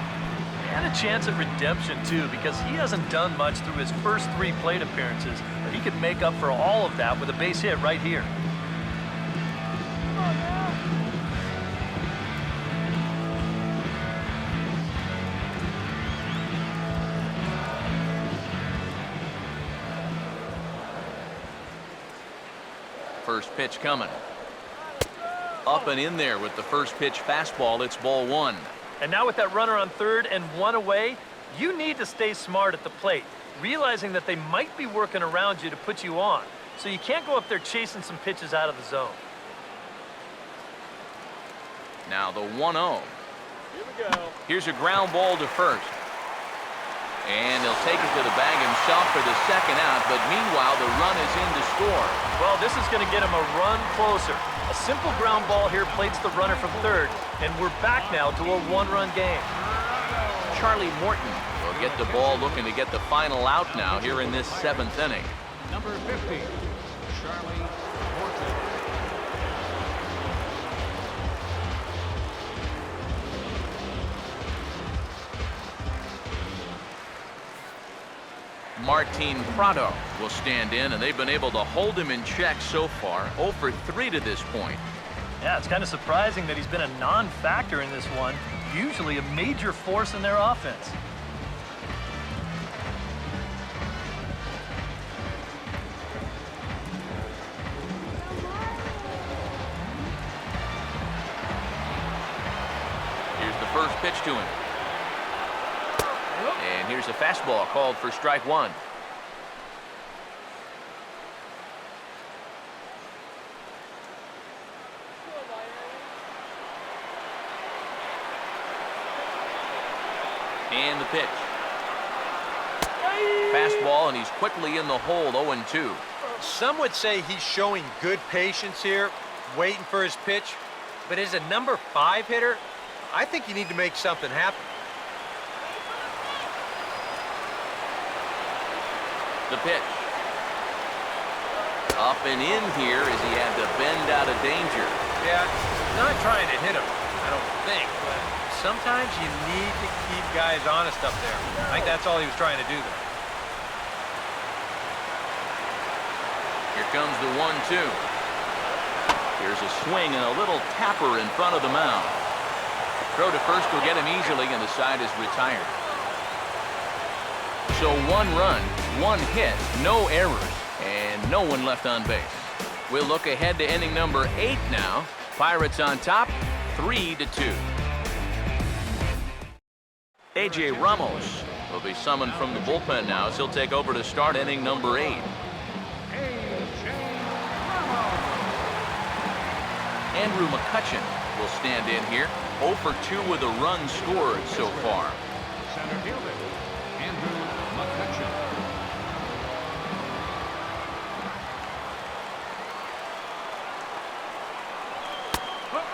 S5: And a chance at redemption, too, because he hasn't done much through his first 3 plate appearances, but he could make up for all of that with a base hit right here.
S6: First pitch coming. Up and in there with the first pitch fastball. It's ball 1.
S5: And now with that runner on third and 1 away, you need to stay smart at the plate, realizing that they might be working around you to put you on. So you can't go up there chasing some pitches out of the zone.
S6: Now the 1-0.
S4: Here we go.
S6: Here's a ground ball to first. And he'll take it to the bag himself for the second out, but meanwhile the run is in to score.
S5: Well, this is going to get him a run closer. A simple ground ball here plates the runner from third, and we're back now to a 1-run game.
S6: Charlie Morton will get the ball looking to get the final out now here in this 7th inning.
S3: Number 50, Charlie Morton.
S6: Martin Prado will stand in, and they've been able to hold him in check so far. 0 for 3 to this point.
S5: Yeah, it's kind of surprising that he's been a non-factor in this one, usually a major force in their offense.
S6: Here's the first pitch to him. And here's a fastball called for strike 1. And the pitch. Fastball, and he's quickly in the hole, 0-2.
S2: Some would say he's showing good patience here, waiting for his pitch. But as a number 5 hitter, I think you need to make something happen.
S6: The pitch. Up and in here as he had to bend out of danger.
S2: Yeah, not trying to hit him, I don't think, but sometimes you need to keep guys honest up there. I think that's all he was trying to do there.
S6: Here comes the 1-2. Here's a swing and a little tapper in front of the mound. Throw to first will get him easily, and the side is retired. So 1 run, 1 hit, no errors, and no one left on base. We'll look ahead to inning number 8 now. Pirates on top, 3-2. A.J. Ramos will be summoned from the bullpen now as he'll take over to start inning number 8. Andrew McCutchen will stand in here. 0 for 2 with a run scored so far.
S3: Center fielder, Andrew McCutchen.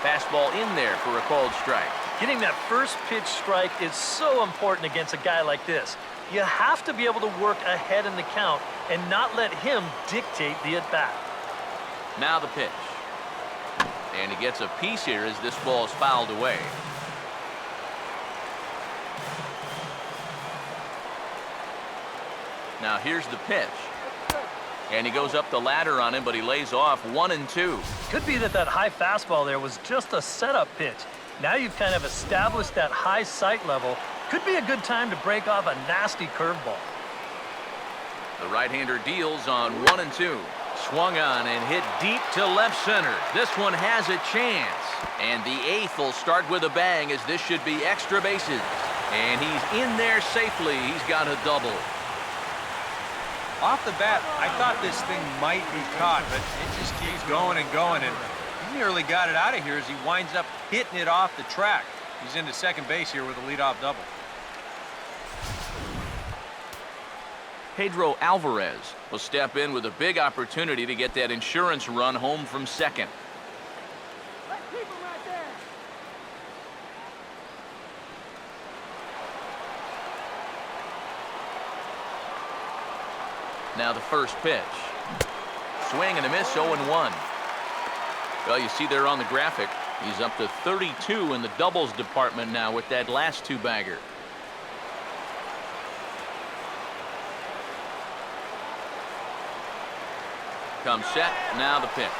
S6: Fastball in there for a called strike.
S5: Getting that first pitch strike is so important against a guy like this. You have to be able to work ahead in the count and not let him dictate the at-bat.
S6: Now the pitch. And he gets a piece here as this ball is fouled away. Now here's the pitch. And he goes up the ladder on him, but he lays off 1-2.
S5: Could be that high fastball there was just a setup pitch. Now you've kind of established that high sight level. Could be a good time to break off a nasty curveball.
S6: The right-hander deals on 1-2. Swung on and hit deep to left center. This one has a chance. And the 8th will start with a bang, as this should be extra bases. And he's in there safely. He's got a double.
S2: Off the bat, I thought this thing might be caught, but it just keeps going and going, and he nearly got it out of here as he winds up hitting it off the track. He's into second base here with a leadoff double.
S6: Pedro Alvarez will step in with a big opportunity to get that insurance run home from second.
S4: Let's keep him right there.
S6: Now the first pitch. Swing and a miss, 0-1. Well, you see there on the graphic, he's up to 32 in the doubles department now with that last 2-bagger. Comes set, now the pitch.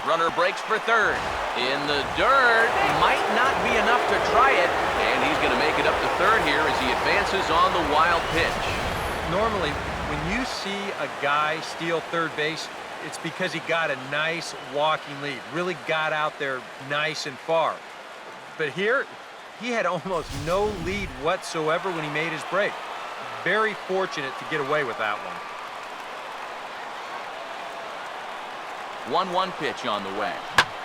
S6: Runner breaks for third. In the dirt, might not be enough to try it, and he's going to make it up to third here as he advances on the wild pitch.
S2: Normally, when you see a guy steal third base, it's because he got a nice walking lead, really got out there nice and far. But here, he had almost no lead whatsoever when he made his break. Very fortunate to get away with that one.
S6: 1-1 pitch on the way.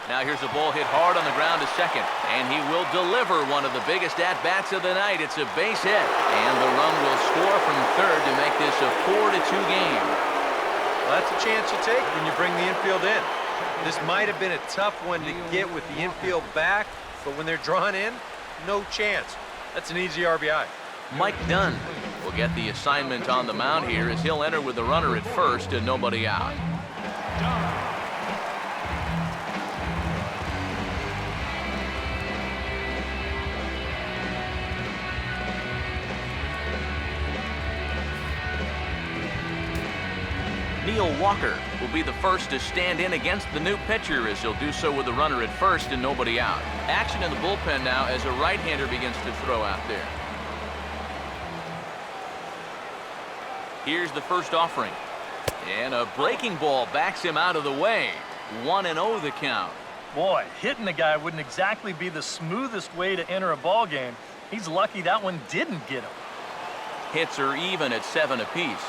S6: Now here's a ball hit hard on the ground to second, and he will deliver one of the biggest at-bats of the night. It's a base hit, and the run will score from third to make this a 4-2 game.
S2: Well, that's a chance you take when you bring the infield in. This might have been a tough one to get with the infield back, but when they're drawn in, no chance. That's an easy RBI.
S6: Mike Dunn will get the assignment on the mound here as he'll enter with the runner at first and nobody out. Neil Walker will be the first to stand in against the new pitcher as he'll do so with the runner at first and nobody out. Action in the bullpen now as a right-hander begins to throw out there. Here's the first offering. And a breaking ball backs him out of the way. 1-0 the count.
S5: Boy, hitting the guy wouldn't exactly be the smoothest way to enter a ball game. He's lucky that one didn't get him.
S6: Hits are even at 7 apiece.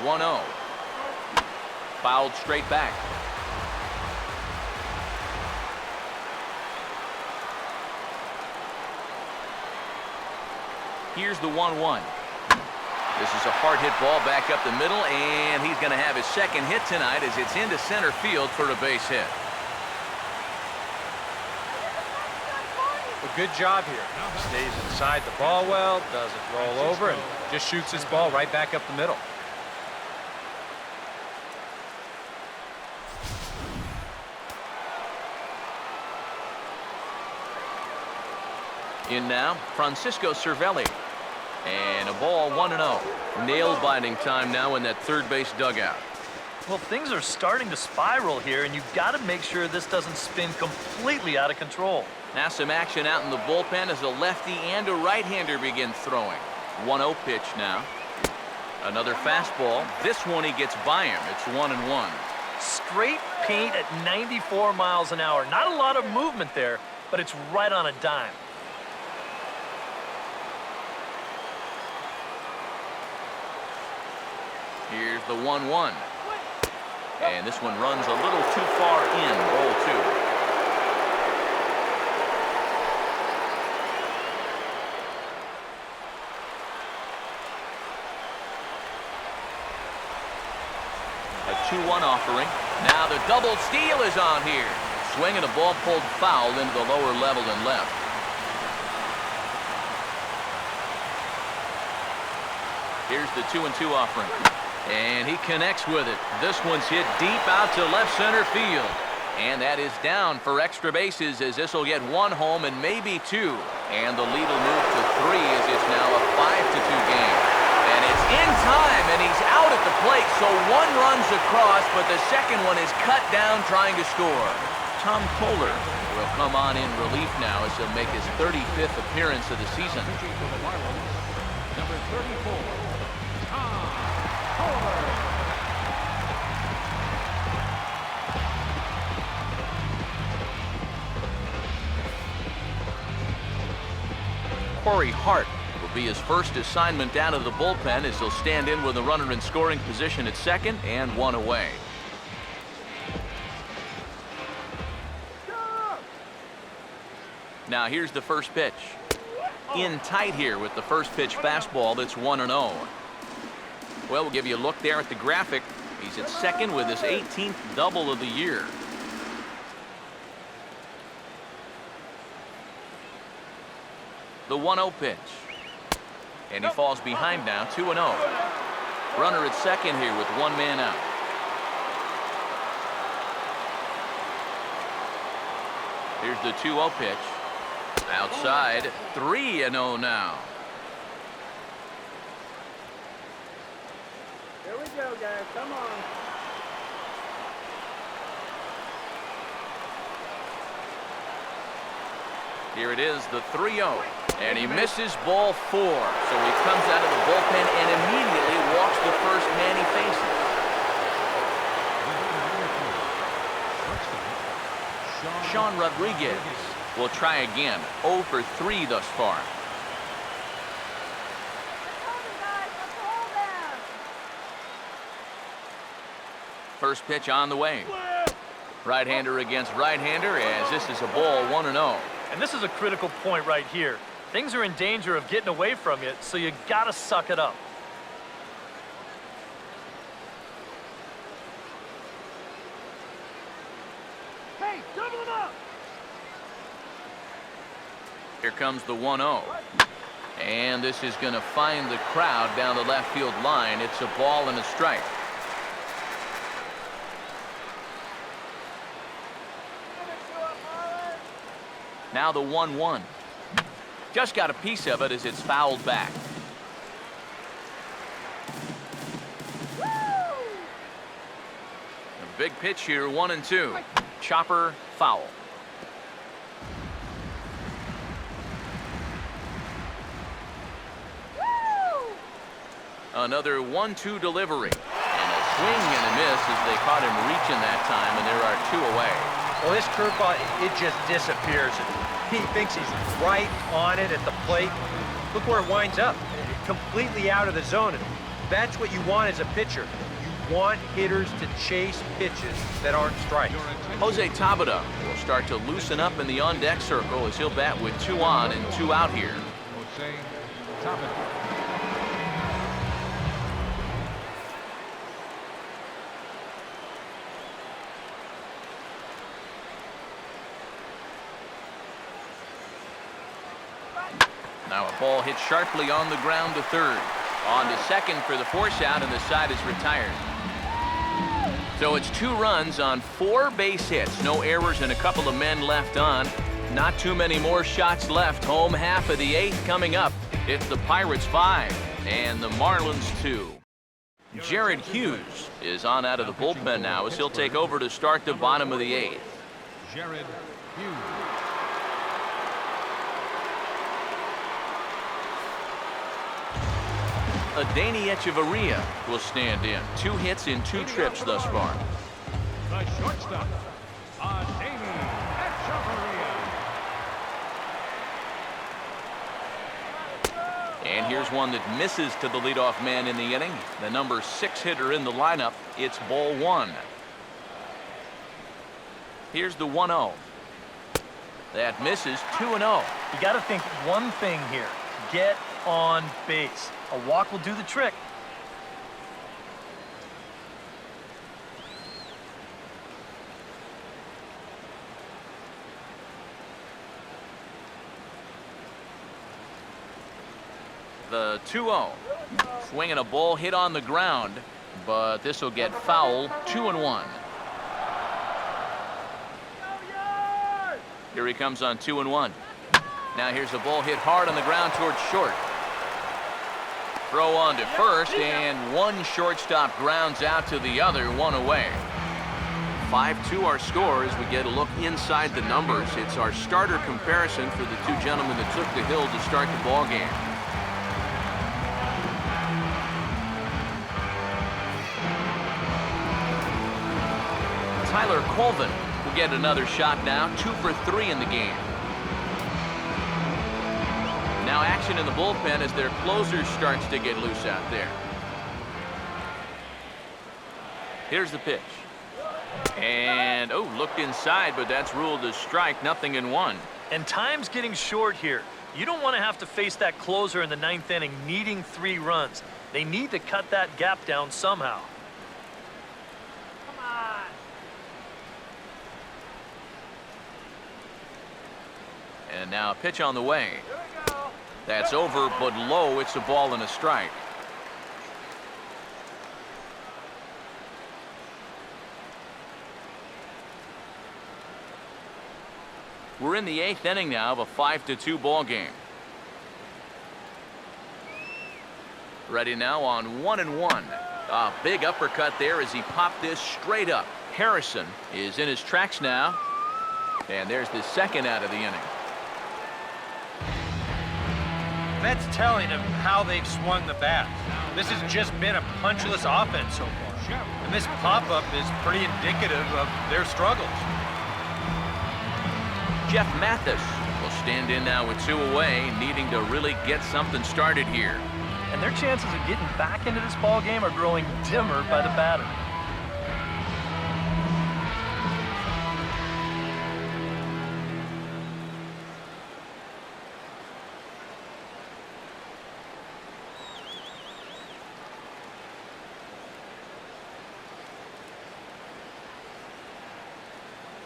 S6: 1-0. Fouled straight back. Here's the 1-1. This is a hard hit ball back up the middle, and he's going to have his second hit tonight as it's into center field for a base hit.
S2: A good job here. Stays inside the ball well, doesn't roll over, and just shoots this ball right back up the middle.
S6: In now, Francisco Cervelli. And a ball 1-0. Nail-biting time now in that third base dugout.
S5: Well, things are starting to spiral here, and you've got to make sure this doesn't spin completely out of control.
S6: Now some action out in the bullpen as a lefty and a right-hander begin throwing. 1-0 pitch now. Another fastball. This one he gets by him. It's 1-1.
S5: Straight paint at 94 miles an hour. Not a lot of movement there, but it's right on a dime.
S6: Here's the 1-1. And this one runs a little too far in. Ball 2. A 2-1 offering. Now the double steal is on here. Swing and a ball pulled foul into the lower level and left. Here's the 2-2 offering. And he connects with it. This one's hit deep out to left center field. And that is down for extra bases as this will get 1 home and maybe 2. And the lead will move to 3 as it's now a 5-2 game. And it's in time, and he's out at the plate, so 1 runs across, but the second one is cut down trying to score. Tom Kohler will come on in relief now as he'll make his 35th appearance of the season.
S3: Pitching for the Marlins, number 34, Tom Kohler.
S6: Corey Hart will be his first assignment down to the bullpen as he'll stand in with a runner in scoring position at second and 1 away. Now here's the first pitch. In tight here with the first pitch fastball that's 1-0. Well, we'll give you a look there at the graphic. He's at second with his 18th double of the year. The 1-0 pitch. And he falls behind now, 2-0. Runner at second here with 1 man out. Here's the 2-0 pitch. Outside, 3-0 now.
S4: Here we go, guys. Come on.
S6: Here it is, the 3-0. And he misses ball 4. So he comes out of the bullpen and immediately walks the first man he faces. Sean Rodriguez will try again. 0 for 3 thus far. First pitch on the way. Right-hander against right-hander as this is a ball 1-0.
S5: And this is a critical point right here. Things are in danger of getting away from you, so you gotta suck it up.
S4: Hey, double him up!
S6: Here comes the 1-0. And this is going to find the crowd down the left field line. It's a ball and a strike. Now the 1-1. Just got a piece of it as it's fouled back. A big pitch here, 1-2. Chopper, foul. Another 1-2 delivery. And a swing and a miss as they caught him reaching that time, and there are 2 away.
S2: Well, this curveball, it just disappears. He thinks he's right on it at the plate. Look where it winds up. Completely out of the zone. And that's what you want as a pitcher. You want hitters to chase pitches that aren't strikes.
S6: Jose Tabata will start to loosen up in the on-deck circle as he'll bat with 2 on and 2 out here.
S3: Jose Tabata.
S6: Now a ball hit sharply on the ground to third. On to second for the force out, and the side is retired. So it's 2 runs on 4 base hits. No errors and a couple of men left on. Not too many more shots left. Home half of the 8th coming up. It's the Pirates 5 and the Marlins 2.
S1: Jared Hughes is on out of the bullpen now as he'll take over to start the bottom of the 8th.
S3: Jared Hughes.
S1: Adeiny Echeverria will stand in. 2 hits in 2 trips thus far.
S3: The shortstop, Adeiny Echeverria.
S1: And here's one that misses to the leadoff man in the inning. The number 6 hitter in the lineup. It's ball 1. Here's the 1-0. That misses. 2-0.
S5: You got to think one thing here. Get on base. A walk will do the trick.
S1: The 2-0. Swinging a ball hit on the ground, but this will get foul. 2-1. Here he comes on 2-1. Now here's a ball hit hard on the ground towards short. Throw on to first, and one shortstop grounds out to the other, 1 away. 5-2 our score as we get a look inside the numbers. It's our starter comparison for the 2 gentlemen that took the hill to start the ball game. Tyler Colvin will get another shot now, 2 for 3 in the game. Now action in the bullpen as their closer starts to get loose out there. Here's the pitch. And, oh, looked inside, but that's ruled a strike, 0-1.
S5: And time's getting short here. You don't want to have to face that closer in the 9th inning needing 3 runs. They need to cut that gap down somehow.
S4: Come on.
S1: And now a pitch on the way.
S4: Here we go.
S1: That's over, but low. It's a ball and a strike. We're in the 8th inning now of a 5-2 ball game. Ready now on 1-1. A big uppercut there as he popped this straight up. Harrison is in his tracks now. And there's the 2nd out of the inning.
S2: That's telling of how they've swung the bat. This has just been a punchless offense so far. And this pop-up is pretty indicative of their struggles.
S1: Jeff Mathis will stand in now with 2 away, needing to really get something started here.
S5: And their chances of getting back into this ball game are growing dimmer by the batter.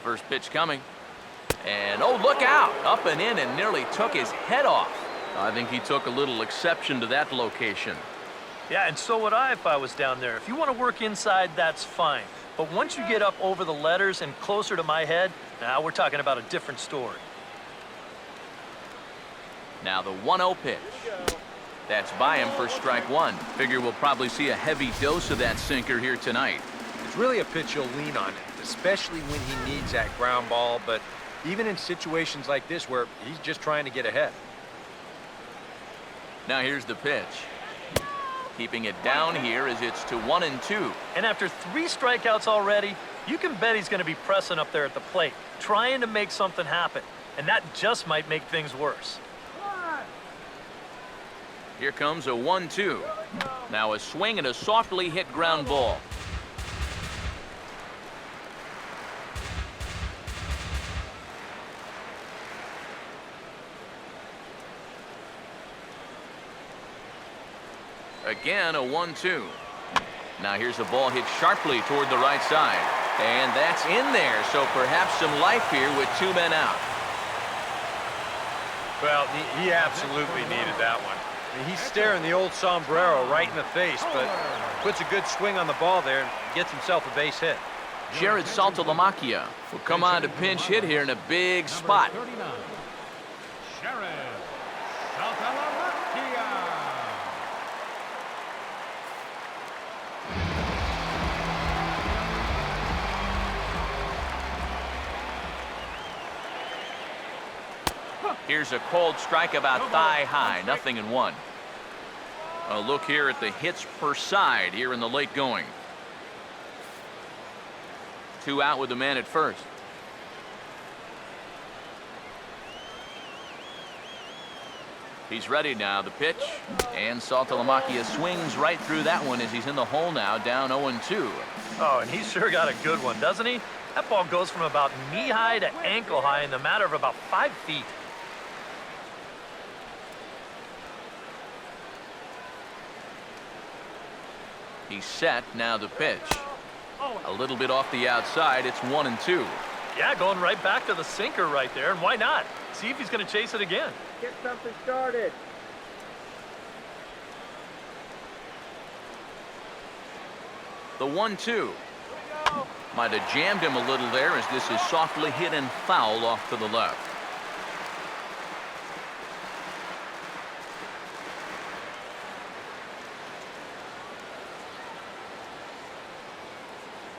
S1: First pitch coming. And, oh, look out. Up and in and nearly took his head off. I think he took a little exception to that location.
S5: Yeah, and so would I if I was down there. If you want to work inside, that's fine. But once you get up over the letters and closer to my head, now we're talking about a different story.
S1: Now the 1-0 pitch. That's by him for strike 1. Figure we'll probably see a heavy dose of that sinker here tonight.
S2: It's really a pitch you'll lean on, especially when he needs that ground ball, but even in situations like this where he's just trying to get ahead.
S1: Now here's the pitch. Keeping it down here as it's to 1-2.
S5: And after 3 strikeouts already, you can bet he's going to be pressing up there at the plate, trying to make something happen. And that just might make things worse.
S1: Here comes a 1-2. Now a swing and a softly hit ground ball. Again, a 1-2. Now here's a ball hit sharply toward the right side. And that's in there, so perhaps some life here with 2 men out.
S2: Well, he absolutely needed that one. I mean, he's staring the old sombrero right in the face, but puts a good swing on the ball there and gets himself a base hit.
S1: Jared Saltalamacchia will come on to pinch hit here in a big spot.
S3: Number 39, Jared Saltalamacchia.
S1: Here's a cold strike about thigh high, 0-1. A look here at the hits per side here in the late going. 2 out with the man at first. He's ready now, the pitch. And Saltalamacchia swings right through that one as he's in the hole now, down 0-2.
S5: Oh, and he's sure got a good one, doesn't he? That ball goes from about knee-high to ankle-high in the matter of about 5 feet.
S1: He's set, now the pitch. A little bit off the outside, it's 1-2.
S5: Yeah, going right back to the sinker right there, and why not? See if he's going to chase it again.
S4: Get something started.
S1: The 1-2. Might have jammed him a little there as this is softly hit and foul off to the left.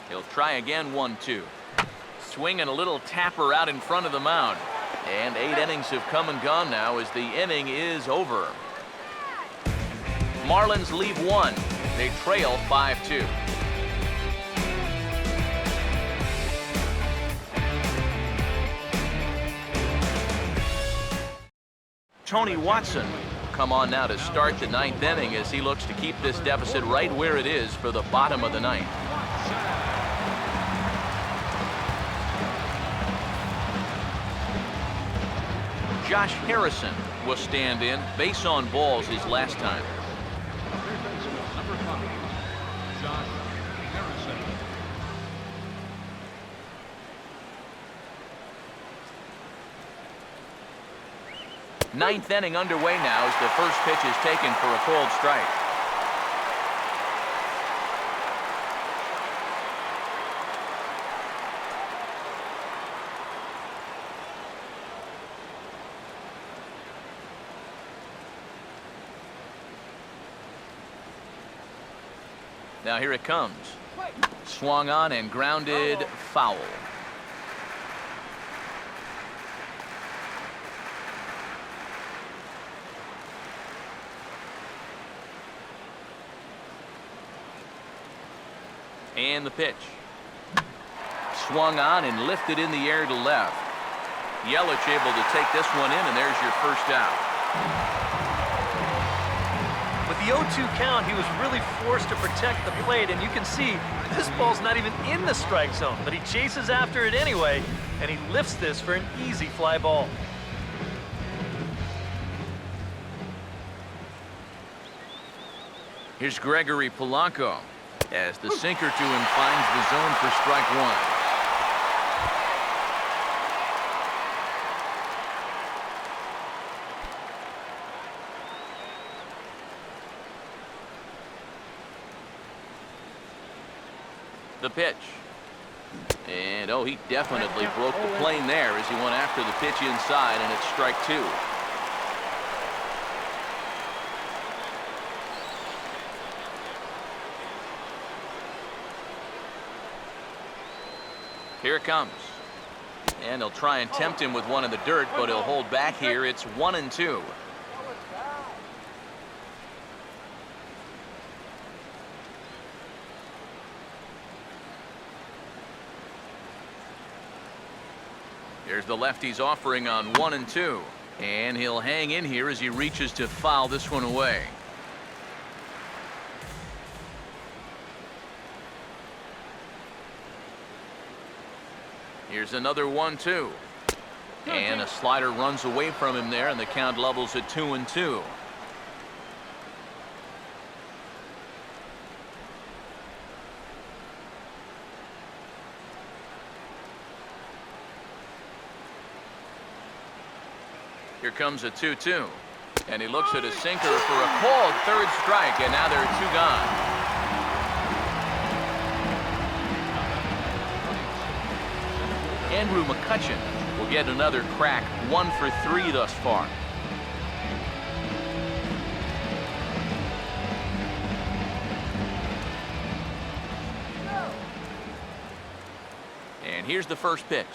S1: He'll try again, 1-2. Swinging a little tapper out in front of the mound. And 8 innings have come and gone now as the inning is over. Marlins leave 1. They trail 5-2. Tony Watson will come on now to start the 9th inning as he looks to keep this deficit right where it is for the bottom of the 9th. Josh Harrison will stand in. Base on balls his last time.
S3: Third baseman, number 5, Josh Harrison.
S1: Ninth inning underway now as the first pitch is taken for a cold strike. Now here it comes. Swung on and grounded foul. And the pitch. Swung on and lifted in the air to left. Yelich able to take this one in, and there's your first out.
S5: With the 0-2 count, he was really forced to protect the plate, and you can see this ball's not even in the strike zone, but he chases after it anyway, and he lifts this for an easy fly ball.
S1: Here's Gregory Polanco as the sinker to him finds the zone for strike 1. The pitch. And oh, he definitely broke the plane there as he went after the pitch inside, and it's strike 2. Here it comes. And they'll try and tempt him with one in the dirt, but he'll hold back here. It's 1-2. Here's the lefty's offering on 1-2. And he'll hang in here as he reaches to foul this one away. Here's another 1-2. And a slider runs away from him there, and the count levels at 2-2. Here comes a 2-2. And he looks at a sinker for a called third strike, and now there are 2 gone. Andrew McCutchen will get another crack, 1 for 3 thus far. And here's the first pitch.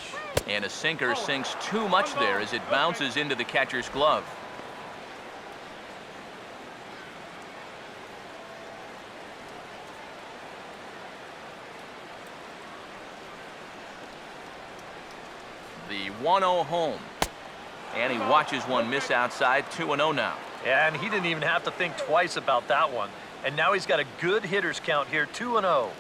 S1: And a sinker sinks too much there as it bounces into the catcher's glove. The 1-0 home. And he watches one miss outside, 2-0 now.
S5: Yeah, and he didn't even have to think twice about that one. And now he's got a good hitter's count here, 2-0.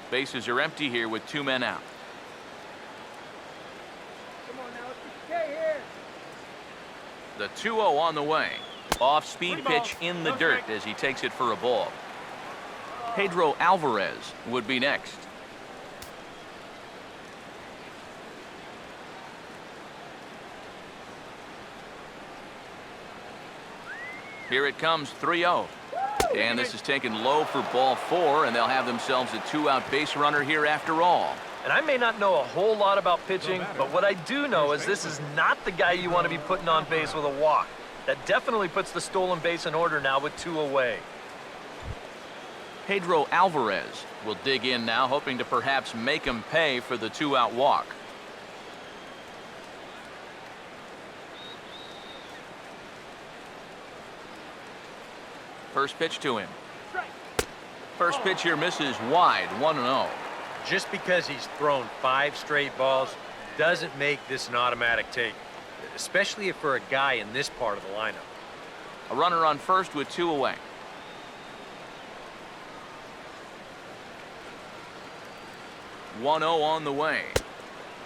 S1: Bases are empty here with 2 men out.
S4: Come on now, let's get here.
S1: The 2-0 on the way. Off-speed pitch in the dirt as he takes it for a ball. Pedro Alvarez would be next. Here it comes, 3-0. And this is taken low for ball 4, and they'll have themselves a 2-out base runner here after all.
S5: And I may not know a whole lot about pitching, but what I do know is this is not the guy you want to be putting on base with a walk. That definitely puts the stolen base in order now with 2 away.
S1: Pedro Alvarez will dig in now, hoping to perhaps make him pay for the 2-out walk. First pitch to him. First pitch here misses wide, 1-0.
S2: Just because he's thrown 5 straight balls doesn't make this an automatic take, especially for a guy in this part of the lineup.
S1: A runner on first with 2 away. (1-0) on the way.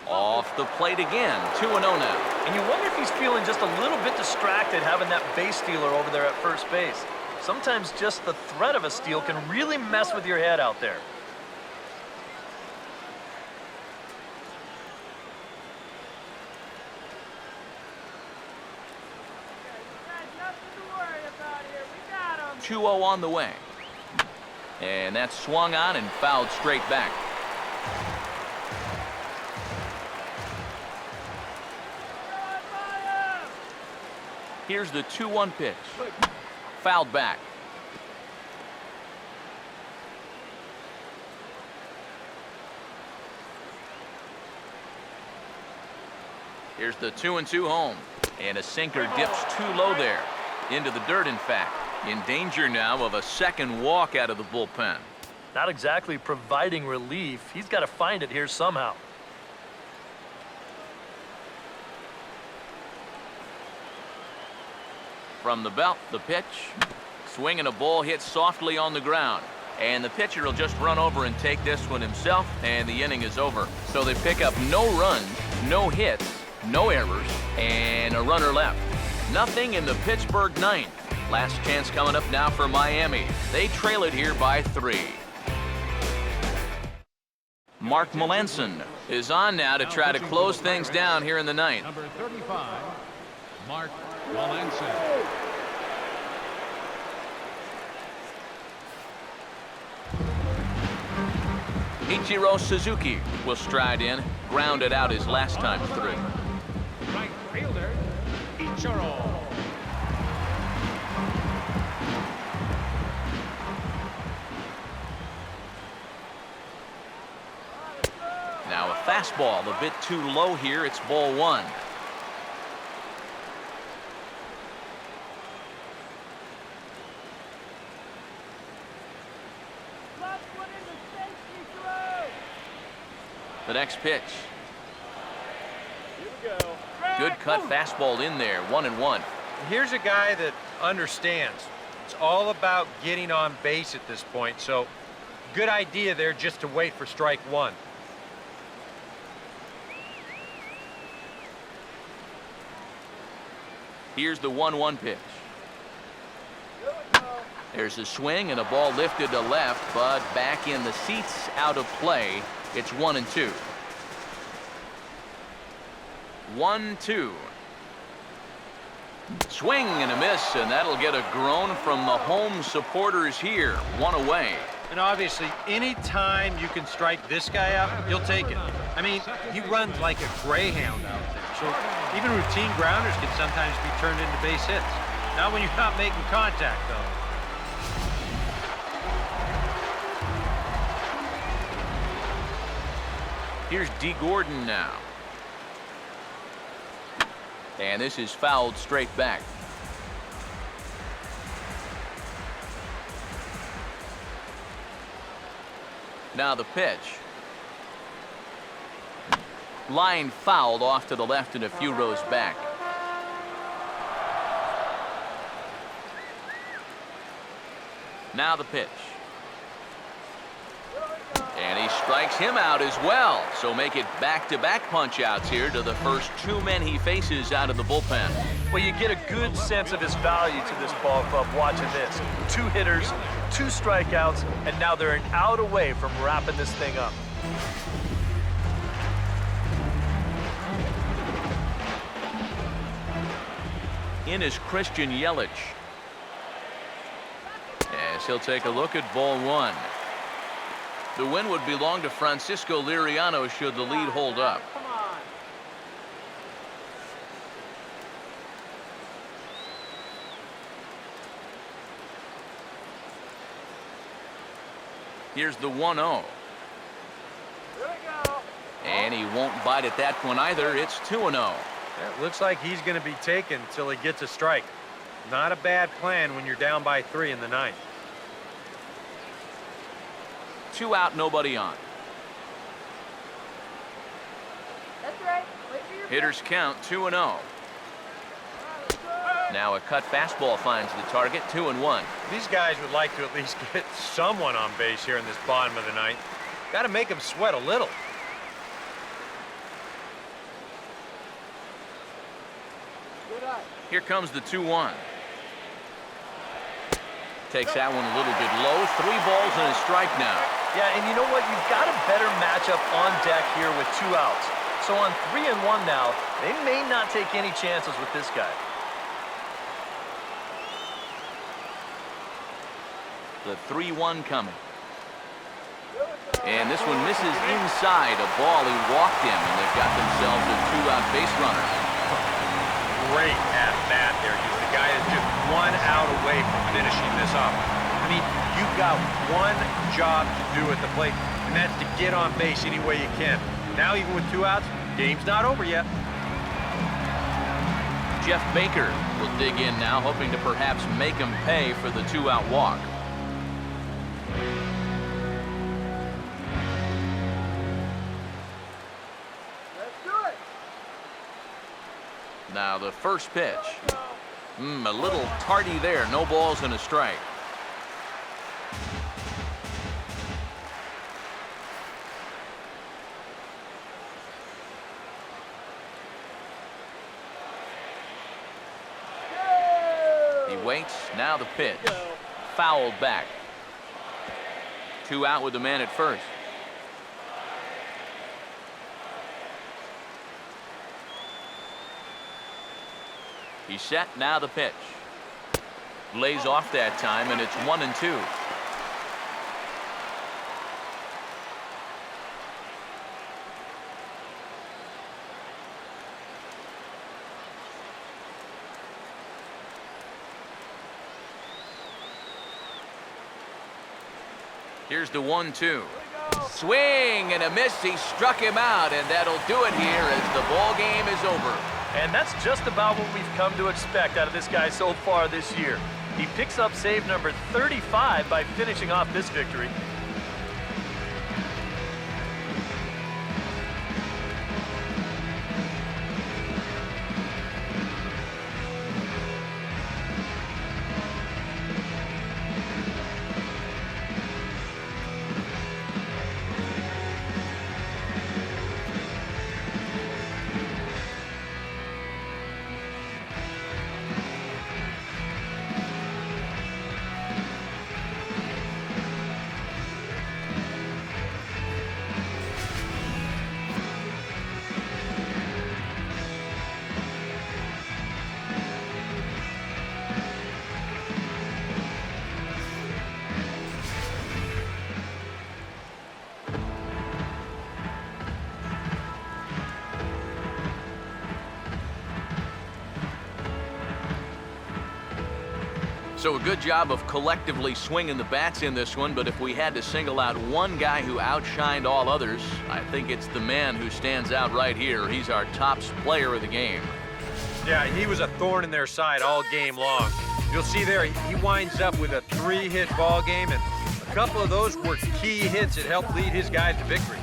S1: Off the plate again, 2-0 now.
S5: And you wonder if he's feeling just a little bit distracted having that base stealer over there at first base. Sometimes just the threat of a steal can really mess with your head out there.
S4: Nothing to worry about here. We got him.
S1: 2-0 on the way. And that's swung on and fouled straight back. Here's the 2-1 pitch. Fouled back. Here's the 2-2 home. And a sinker dips too low there. Into the dirt, in fact. In danger now of a second walk out of the bullpen.
S5: Not exactly providing relief. He's got to find it here somehow.
S1: From the belt, the pitch. Swing and a ball hit softly on the ground. And the pitcher will just run over and take this one himself, and the inning is over. So they pick up no runs, no hits, no errors, and a runner left. Nothing in the Pittsburgh ninth. Last chance coming up now for Miami. They trail it here by 3. Mark Melanson is on now to try to close things down here in the ninth.
S3: Number 35, Mark Melanson.
S1: Ichiro Suzuki will stride in, grounded out his last time through.
S3: Right fielder, Ichiro.
S1: Now a fastball a bit too low here. It's ball 1. The next pitch. Good cut fastball in there, 1-1.
S2: Here's a guy that understands. It's all about getting on base at this point, so good idea there just to wait for strike 1.
S1: Here's the 1-1 pitch. There's a swing and a ball lifted to left, but back in the seats, out of play. It's 1-2. 1-2. Swing and a miss, and that'll get a groan from the home supporters here. 1 away.
S2: And obviously, any time you can strike this guy out, you'll take it. I mean, he runs like a greyhound out there. So even routine grounders can sometimes be turned into base hits. Not when you're not making contact, though.
S1: Here's D. Gordon now. And this is fouled straight back. Now the pitch. Line fouled off to the left and a few rows back. Now the pitch. And he strikes him out as well. So make it back-to-back punch-outs here to the first two men he faces out of the bullpen.
S5: Well, you get a good sense of his value to this ball club watching this. 2 hitters, 2 strikeouts, and now they're an out away from wrapping this thing up.
S1: In is Christian Yelich. As he'll take a look at ball 1. The win would belong to Francisco Liriano should the lead hold up.
S4: Come on.
S1: Here's the 1-0.
S4: Here we go.
S1: And he won't bite at that one either. It's 2-0.
S2: It looks like he's going to be taken until he gets a strike. Not a bad plan when you're down by 3 in the 9th.
S1: 2 out, nobody on.
S4: That's right. Wait for your
S1: Hitters count 2-0. Now a cut fastball finds the target, 2-1.
S2: These guys would like to at least get someone on base here in this bottom of the 9th. Got to make them sweat a little.
S4: Good eye.
S1: Here comes the 2-1. Takes that one a little bit low. 3 balls and a strike now.
S5: Yeah, and you know what? You've got a better matchup on deck here with 2 outs. So on 3-1 now, they may not take any chances with this guy.
S1: The 3-1 coming. And this one misses inside. A ball he walked him, and they've got themselves a 2-out base runner.
S2: Great at bat there. He's the guy that's just 1 out away from finishing this up. I mean, you've got one job to do at the plate, and that's to get on base any way you can. Now, even with 2 outs, game's not over yet.
S1: Jeff Baker will dig in now, hoping to perhaps make him pay for the 2-out walk.
S4: Let's do it.
S1: Now the first pitch. A little tardy there. No balls and a strike. He waits. Now the pitch. Fouled back. 2 out with the man at first. He's set. Now the pitch. Lays off that time, and it's 1-2. Here's the 1-2. Swing and a miss. He struck him out, and that'll do it here as the ball game is over.
S5: And that's just about what we've come to expect out of this guy so far this year. He picks up save number 35 by finishing off this victory.
S1: So a good job of collectively swinging the bats in this one, but if we had to single out one guy who outshined all others, I think it's the man who stands out right here. He's our top player of the game.
S2: Yeah, he was a thorn in their side all game long. You'll see there, he winds up with a 3-hit ball game, and a couple of those were key hits that helped lead his guys to victory.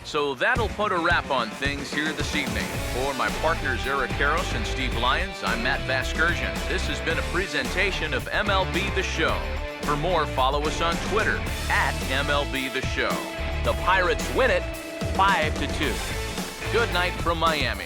S1: So that'll put a wrap on things here this evening. For my partners Eric Karros and Steve Lyons, I'm Matt Vasgersian. This has been a presentation of MLB The Show. For more, follow us on Twitter @MLB The Show. The Pirates win it 5-2. Good night from Miami.